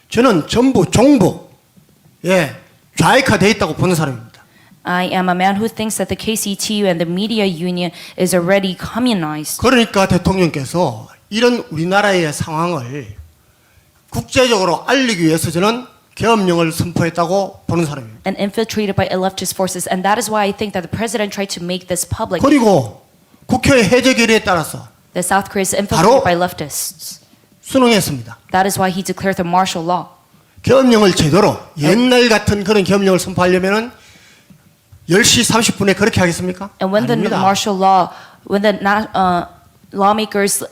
저는 전부 종부 좌익화되어 있다고 보는 사람입니다. I am a man who thinks that the KCTU and the media union is already communized. 그러니까 대통령께서 이런 우리나라의 상황을 국제적으로 알리기 위해서 저는 계엄령을 선포했다고 보는 사람입니다. And infiltrated by leftist forces, and that is why I think that the president tried to make this public. 그리고 국회 해제 결의에 따라서 That South Korea is 바로 infiltrated by leftists. 순응했습니다. That is why he declared the martial law. 계엄령을 제대로 옛날 같은 그런 계엄령을 선포하려면은 10시 30분에 그렇게 하겠습니까? And when the 아닙니다. martial law, when the lawmakers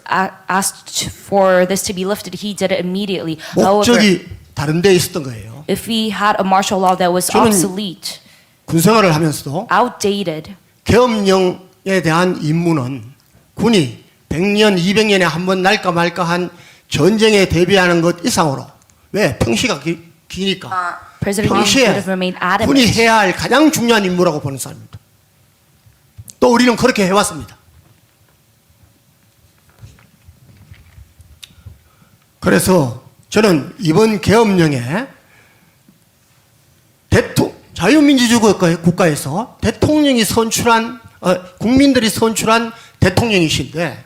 asked for this to be lifted, he did it immediately. However, 목적이 다른 데 있었던 거예요. if we had a martial law that was 저는 obsolete, 군생활을 하면서도 outdated, 계엄령에 대한 임무는 군이 100년, 200년에 한 번 날까 말까 한 전쟁에 대비하는 것 이상으로 왜? 평시가 기니까 President Yoon should 평시에 have remained adamant. 군이 해야 할 가장 중요한 임무라고 보는 사람입니다. 또 우리는 그렇게 해왔습니다. 그래서 저는 이번 계엄령에 자유민주주의 국가에서 대통령이 선출한 국민들이 선출한 대통령이신데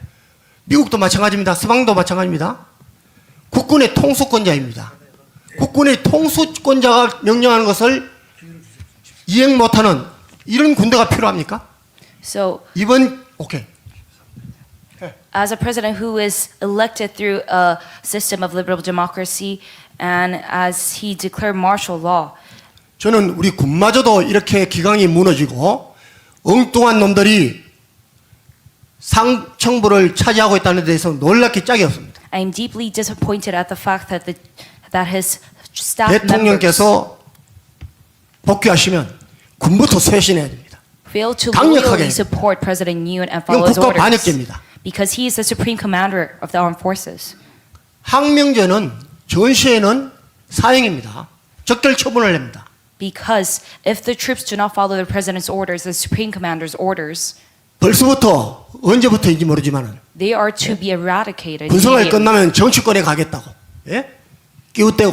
미국도 마찬가지입니다. 서방도 마찬가지입니다. 국군의 통수권자입니다. 국군의 통수권자가 명령하는 것을 이행 못하는 이런 군대가 필요합니까? So, 오케이. as a president who is elected through a system of liberal democracy, and as he declared martial law, 저는 우리 군마저도 이렇게 기강이 무너지고 엉뚱한 놈들이 상층부를 차지하고 있다는 데 대해서 놀랍게 짝이 없습니다. I am deeply disappointed at the fact that his staff members 대통령께서 복귀하시면 군부터 쇄신해야 됩니다. fail to 강력하게 loyally support President Yoon and 이건 follow his 국가 orders, 반역죄입니다. because he is the supreme commander of the armed forces. 항명제는 전시에는 사형입니다. 적절 처분을 냅니다. Because if the troops do not follow the president's orders, the supreme commander's orders, 벌써부터 언제부터인지 모르지만은 they are to be eradicated. 군생활 immediately. 끝나면 정치권에 가겠다고 끼우대고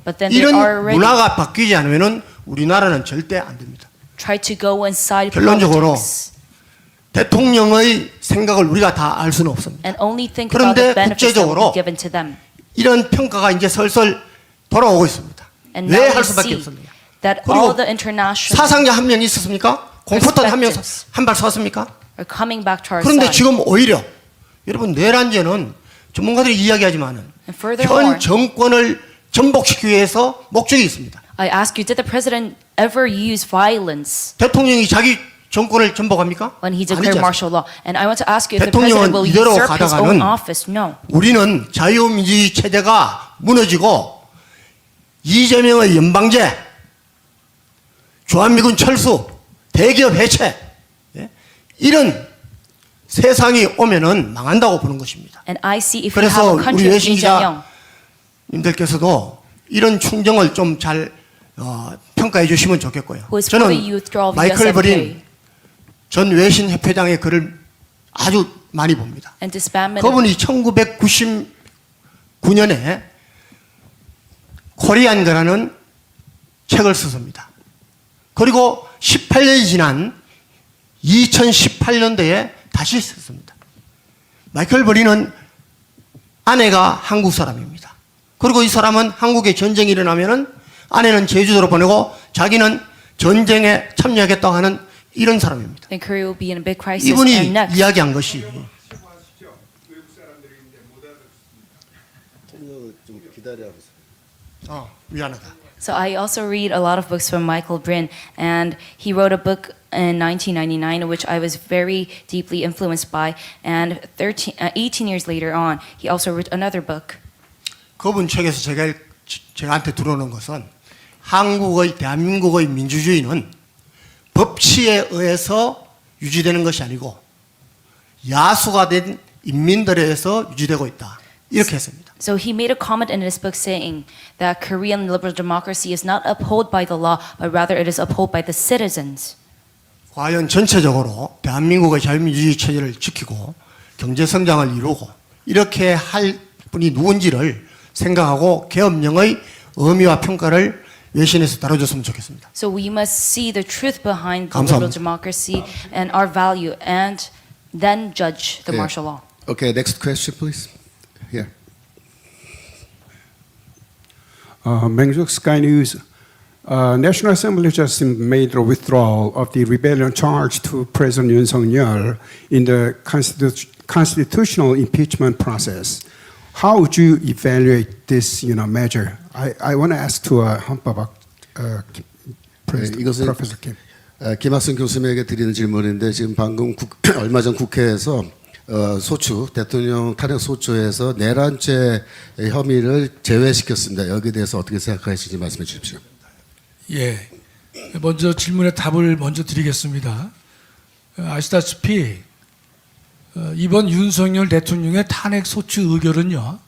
But then they 이런 already 문화가 바뀌지 않으면은 우리나라는 절대 안 됩니다. try to go inside 결론적으로 politics 대통령의 생각을 우리가 다 알 수는 없습니다. and only think about the 그런데 benefits that will 국제적으로 be given to them. 이런 평가가 이제 슬슬 돌아오고 있습니다. And 왜 now we 할 수밖에 see 없습니까? that 그리고 all the international 사상자 한 명 있었습니까? 공포탄 perspectives 한 발 쐈습니까? are coming back to our 그런데 side. 지금 오히려 여러분 내란죄는 전문가들이 이야기하지만은 And furthermore, 현 정권을 전복시키기 위해서 목적이 있습니다. I ask you, did the president ever use violence 대통령이 자기 정권을 전복합니까? when he 아니지 declared 않습니까? martial law? And I want to ask you if the 대통령은 president will 이대로 usurp his own 가다가는 office? No. 우리는 자유민주주의 체제가 무너지고 이재명의 연방제, 주한미군 철수, 대기업 해체 이런 세상이 오면은 망한다고 보는 것입니다. And I see if you 그래서 have a 우리 country of 외신 Lee Jae-myung, 기자님들께서도 이런 충정을 좀 잘 평가해 주시면 좋겠고요. who is for the 저는 withdrawal of 마이클 버린 USMK 전 외신 협회장의 글을 아주 많이 봅니다. and disbandment. 그분이 1999년에 코리안가라는 책을 썼습니다. 그리고 18년이 지난 2018년도에 다시 썼습니다. 마이클 버린은 아내가 한국 사람입니다. 그리고 이 사람은 한국에 전쟁이 일어나면은 아내는 제주도로 보내고 자기는 전쟁에 참여하겠다고 하는 이런 사람입니다. Then Korea will be in a big crisis. 이분이 And next, 이야기한 것이 좀 기다려보세요. 미안하다. so I also read a lot of books from Michael Brin, and he wrote a book in 1999, which I was very deeply influenced by. And 18 years later on, he also wrote another book. 그분 책에서 제가한테 들어오는 것은 대한민국의 민주주의는 법치에 의해서 유지되는 것이 아니고 야수가 된 인민들에 의해서 유지되고 있다. 이렇게 했습니다. So he made a comment in his book saying that Korean liberal democracy is not upheld by the law, but rather it is upheld by the citizens. 과연 전체적으로 대한민국의 자유민주주의 체제를 지키고 경제 성장을 이루고 이렇게 할 분이 누군지를 생각하고 계엄령의 의미와 평가를 외신에서 다뤄줬으면 좋겠습니다. So we must see the truth behind the 감사합니다. liberal democracy and our value, and then judge the 네. martial law. Okay, next question, please. Here. Mengjuk Sky News. National Assembly just made a withdrawal of the rebellion charge to President Yoon Suk-yeol in the constitutional impeachment process. How would you evaluate this, measure? I want to ask to 헌법학 이것은 Professor Kim. 김학순 교수님에게 드리는 질문인데 지금 방금 얼마 전 국회에서 소추 대통령 탄핵 소추에서 내란죄 혐의를 제외시켰습니다. 여기에 대해서 어떻게 생각하시는지 말씀해 주십시오. 예. 먼저 질문에 답을 먼저 드리겠습니다. 아시다시피 이번 윤석열 대통령의 탄핵 소추 의결은요,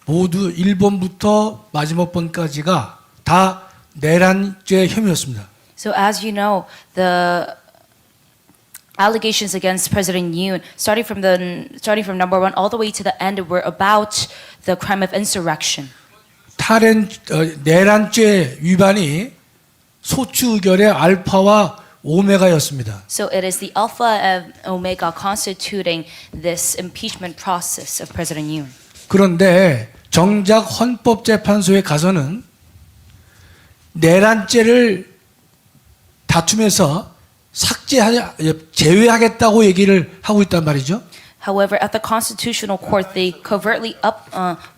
모두 1번부터 마지막 번까지가 다 내란죄 혐의였습니다. So as you know, the allegations against President Yoon, starting from number 1 all the way to the end, were about the crime of insurrection. 내란죄 위반이 소추 의결의 알파와 오메가였습니다. So it is the alpha and omega constituting this impeachment process of President Yoon. 그런데 정작 헌법재판소에 가서는 내란죄를 다툼에서 제외하겠다고 얘기를 하고 있단 말이죠. However, at the Constitutional Court, they covertly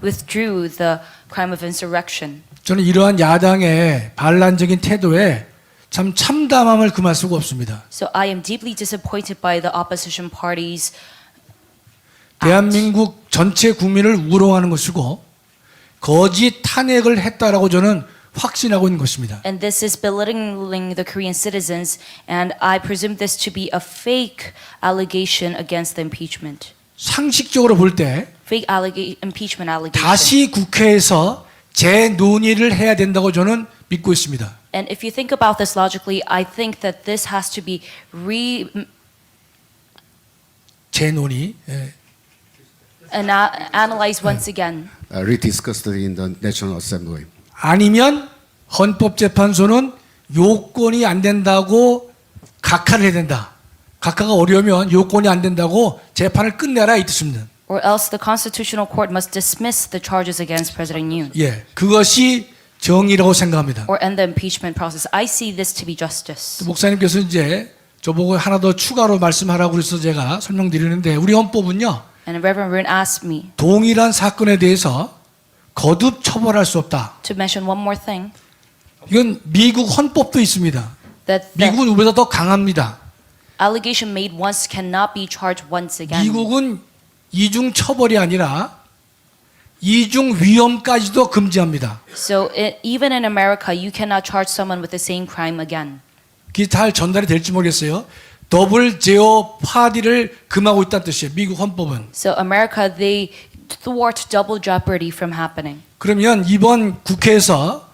withdrew the crime of insurrection. 저는 이러한 야당의 반란적인 태도에 참 참담함을 금할 수가 없습니다. So I am deeply disappointed by the opposition parties. 대한민국 전체 국민을 우롱하는 것이고 거짓 탄핵을 했다라고 저는 확신하고 있는 것입니다. And this is belittling the Korean citizens, and I presume this to be a fake allegation against the impeachment. 상식적으로 볼 때 Fake impeachment allegation. 다시 국회에서 재논의를 해야 된다고 저는 믿고 있습니다. And if you think about this logically, I think that this has to be 재논의. analyzed once again. Rediscussed in the National Assembly. 아니면 헌법재판소는 요건이 안 된다고 각하를 해야 된다. 각하가 어려우면 요건이 안 된다고 재판을 끝내라 이 뜻입니다. Or else the Constitutional Court must dismiss the charges against President Yoon. 예, 그것이 정의라고 생각합니다. Or end the impeachment process. I see this to be justice. 목사님께서 이제 저보고 하나 더 추가로 말씀하라고 그래서 제가 설명드리는데 우리 헌법은요. And Reverend Roon asked me 동일한 사건에 대해서 거듭 처벌할 수 없다. to mention one more thing. 이건 미국 헌법도 있습니다. That the 미국은 우리보다 더 강합니다. allegation made once cannot be charged once again. 미국은 이중 처벌이 아니라 이중 위험까지도 금지합니다. So even in America, you cannot charge someone with the same crime again. 그게 잘 전달이 될지 모르겠어요. 더블 제어 파디를 금하고 있다는 뜻이에요. 미국 헌법은. So America, they thwart double jeopardy from happening. 그러면 이번 국회에서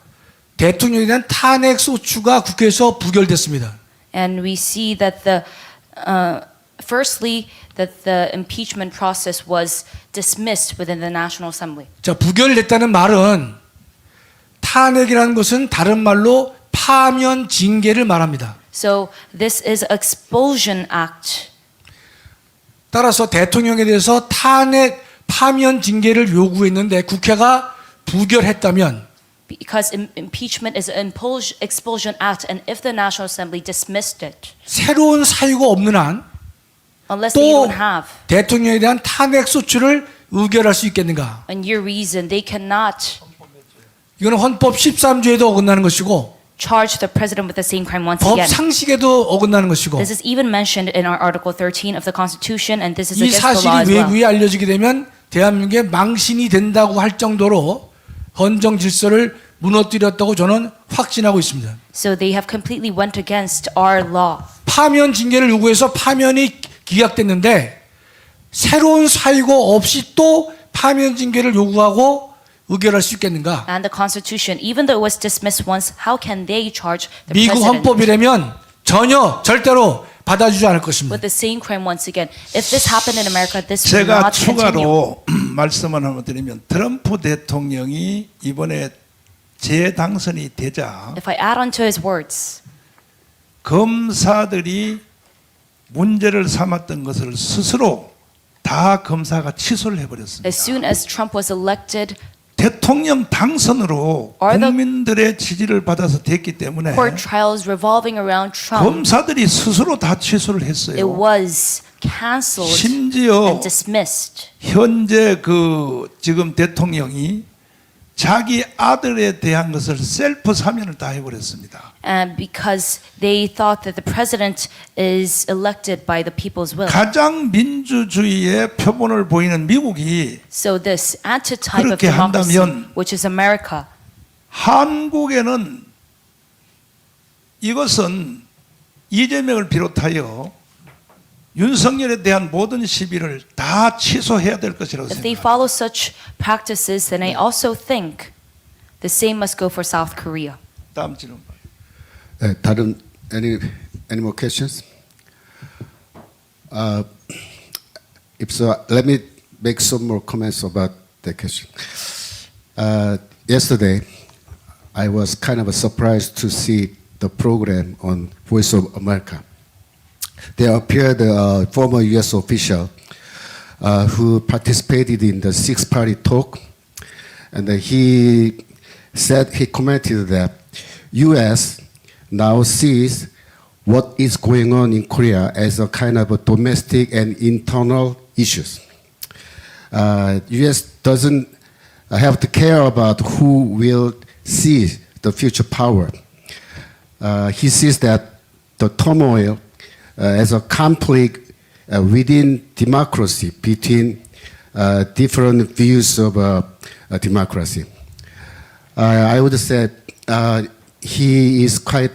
대통령에 대한 탄핵 소추가 국회에서 부결됐습니다. And we see that firstly, that the impeachment process was dismissed within the National Assembly. 자, 부결됐다는 말은 탄핵이라는 것은 다른 말로 파면 징계를 말합니다. So this is expulsion act. 따라서 대통령에 대해서 탄핵 파면 징계를 요구했는데 국회가 부결했다면 Because impeachment is an expulsion act, and if the National Assembly dismissed it, 새로운 사유가 없는 한 unless they 또 don't have 대통령에 대한 탄핵 소추를 의결할 수 있겠는가? a new reason, they cannot 이거는 헌법 13조에도 어긋나는 것이고 charge the president with the same crime once 법 again. 상식에도 어긋나는 것이고 This is even mentioned in our Article 13 of the Constitution, and this is 이 against the law as 사실이 well. 외부에 알려지게 되면 대한민국에 망신이 된다고 할 정도로 헌정 질서를 무너뜨렸다고 저는 확신하고 있습니다. So they have completely went against our law. 파면 징계를 요구해서 파면이 기각됐는데 새로운 사유가 없이 또 파면 징계를 요구하고 의결할 수 있겠는가? And the Constitution, even though it was dismissed once, how can they charge the 미국 president 헌법이라면 전혀 절대로 받아주지 않을 것입니다. with the same crime once again? If this happened in America, this will 제가 not continue. 추가로 말씀을 한번 드리면 트럼프 대통령이 이번에 재당선이 되자 If I add on to his words, 검사들이 문제를 삼았던 것을 스스로 다 검사가 취소를 해버렸습니다. as soon as Trump was elected, 대통령 당선으로 Are the- 국민들의 지지를 받아서 됐기 때문에 court trials revolving around Trump, 검사들이 스스로 다 취소를 it 했어요. was canceled 심지어 and dismissed. 현재 그 지금 대통령이 자기 아들에 대한 것을 셀프 사면을 다 해버렸습니다. And because they thought that the president is elected by the people's will. 가장 민주주의의 표본을 보이는 미국이 So this antitype of 그렇게 democracy, 한다면 which is America, 한국에는 이것은 이재명을 비롯하여 윤석열에 대한 모든 시비를 다 취소해야 될 것이라고 if they 생각합니다. follow such practices, then I also think the same must go for South Korea. 다음 질문. 다른 any more questions? If so, let me make some more comments about the question. Yesterday, I was kind of surprised to see the program on Voice of America. There appeared a former U.S. official who participated in the six-party talk, and he commented that U.S. now sees what is going on in Korea as a kind of a domestic and internal issues. U.S. doesn't have to care about who will seize the future power. He sees that the turmoil as a conflict within democracy between different views of democracy. I would say he is quite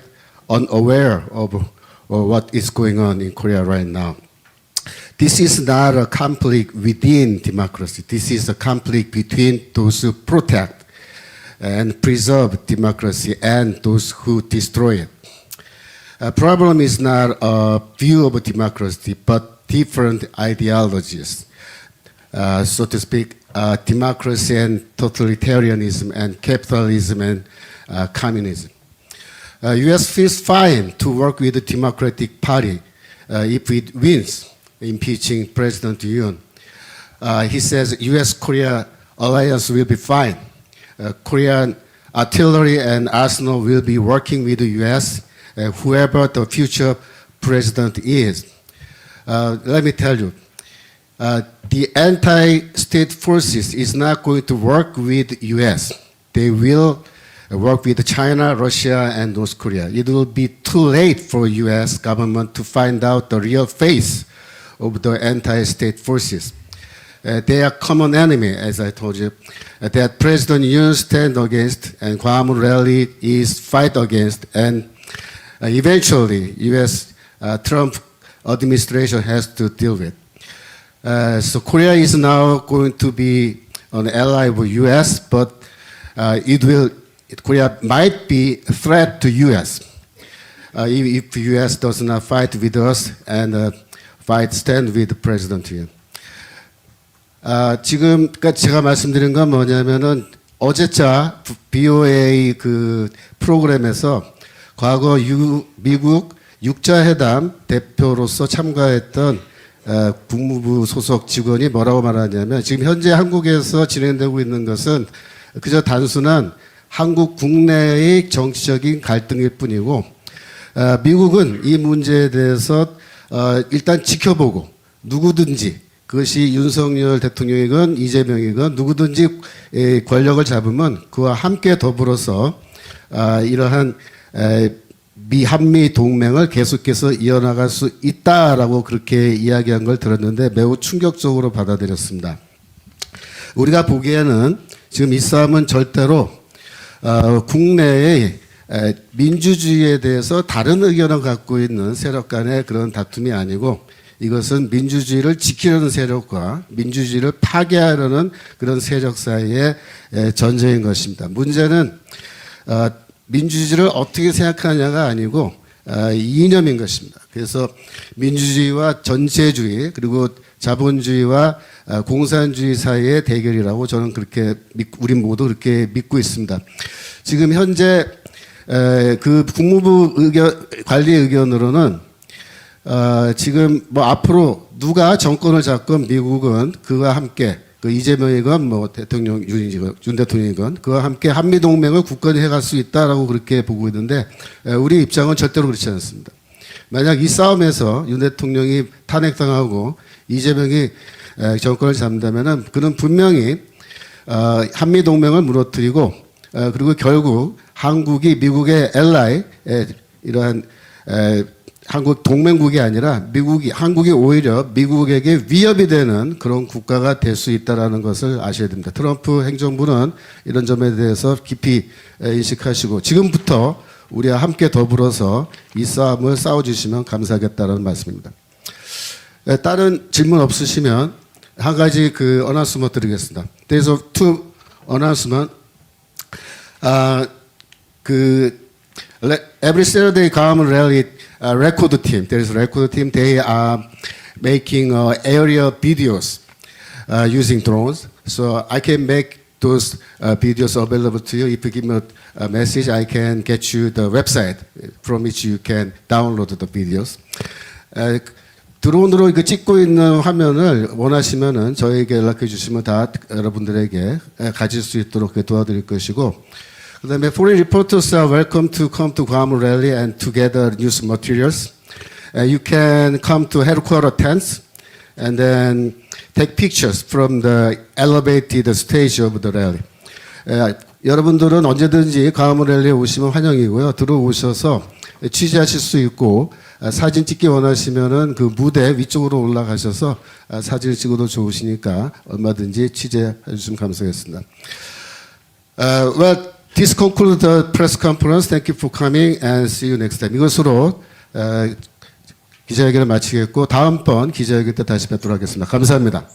unaware of what is going on in Korea right now. This is not a conflict within democracy. This is a conflict between those who protect and preserve democracy and those who destroy it. Problem is not a view of democracy, but different ideologies. So to speak, democracy and totalitarianism and capitalism and communism. U.S. feels fine to work with the Democratic Party if it wins impeaching President Yoon. He says U.S.-Korea alliance will be fine. Korean artillery and arsenal will be working with the U.S. Whoever the future president is. Let me tell you, the anti-state forces is not going to work with U.S. They will work with China, Russia, and North Korea. It will be too late for U.S. government to find out the real face of the anti-state forces. They are common enemy, as I told you, that President Yoon stand against and Guam rally is fight against, and eventually U.S. Trump administration has to deal with. So Korea is now going to be an ally of U.S., but Korea might be a threat to U.S. If U.S. does not fight with us and stand with President Yoon. 지금까지 제가 말씀드린 건 뭐냐면은 어제자 BOA 그 프로그램에서 과거 미국 육자회담 대표로서 참가했던 국무부 소속 직원이 뭐라고 말하냐면 지금 현재 한국에서 진행되고 있는 것은 그저 단순한 한국 국내의 정치적인 갈등일 뿐이고 미국은 이 문제에 대해서 일단 지켜보고 누구든지 그것이 윤석열 대통령이건 이재명이건 누구든지 권력을 잡으면 그와 함께 더불어서 이러한 한미 동맹을 계속해서 이어나갈 수 있다라고 그렇게 이야기한 걸 들었는데 매우 충격적으로 받아들였습니다. 우리가 보기에는 지금 이 싸움은 절대로 국내의 민주주의에 대해서 다른 의견을 갖고 있는 세력 간의 그런 다툼이 아니고 이것은 민주주의를 지키려는 세력과 민주주의를 파괴하려는 그런 세력 사이의 전쟁인 것입니다. 문제는 민주주의를 어떻게 생각하냐가 아니고 이념인 것입니다. 그래서 민주주의와 전체주의 그리고 자본주의와 공산주의 사이의 대결이라고 저는 그렇게 우리 모두 그렇게 믿고 있습니다. 지금 현재 그 국무부 관리 의견으로는 지금 뭐 앞으로 누가 정권을 잡건 미국은 그와 함께 그 이재명이건 뭐 대통령 윤 대통령이건 그와 함께 한미 동맹을 굳건히 해갈 수 있다라고 그렇게 보고 있는데 우리 입장은 절대로 그렇지 않습니다. 만약 이 싸움에서 윤 대통령이 탄핵당하고 이재명이 정권을 잡는다면은 그는 분명히 한미 동맹을 무너뜨리고 그리고 결국 한국이 미국의 엘라이 이러한 한국 동맹국이 아니라 한국이 오히려 미국에게 위협이 되는 그런 국가가 될 수 있다라는 것을 아셔야 됩니다. 트럼프 행정부는 이런 점에 대해서 깊이 인식하시고 지금부터 우리와 함께 더불어서 이 싸움을 싸워주시면 감사하겠다는 말씀입니다. 다른 질문 없으시면 한 가지 그 announcement 드리겠습니다. There's two announcement. Every Saturday government rally record team. There is a record team. They are making area videos using drones. So I can make those videos available to you. If you give me a message, I can get you the website from which you can download the videos. 드론으로 이거 찍고 있는 화면을 원하시면은 저에게 연락해 주시면 다 여러분들에게 가질 수 있도록 도와드릴 것이고, 그다음에 foreign reporters are welcome to come to Guam rally and to gather news materials. You can come to headquarters tents and then take pictures from the elevated stage of the rally. 여러분들은 언제든지 Guam rally에 오시면 환영이고요. 들어오셔서 취재하실 수 있고 사진 찍기 원하시면은 그 무대 위쪽으로 올라가셔서 사진을 찍어도 좋으시니까 얼마든지 취재해 주시면 감사하겠습니다. Well, this concludes the press conference. Thank you for coming and see you next time. 이것으로 기자회견을 마치겠고 다음번 기자회견 때 다시 뵙도록 하겠습니다. 감사합니다.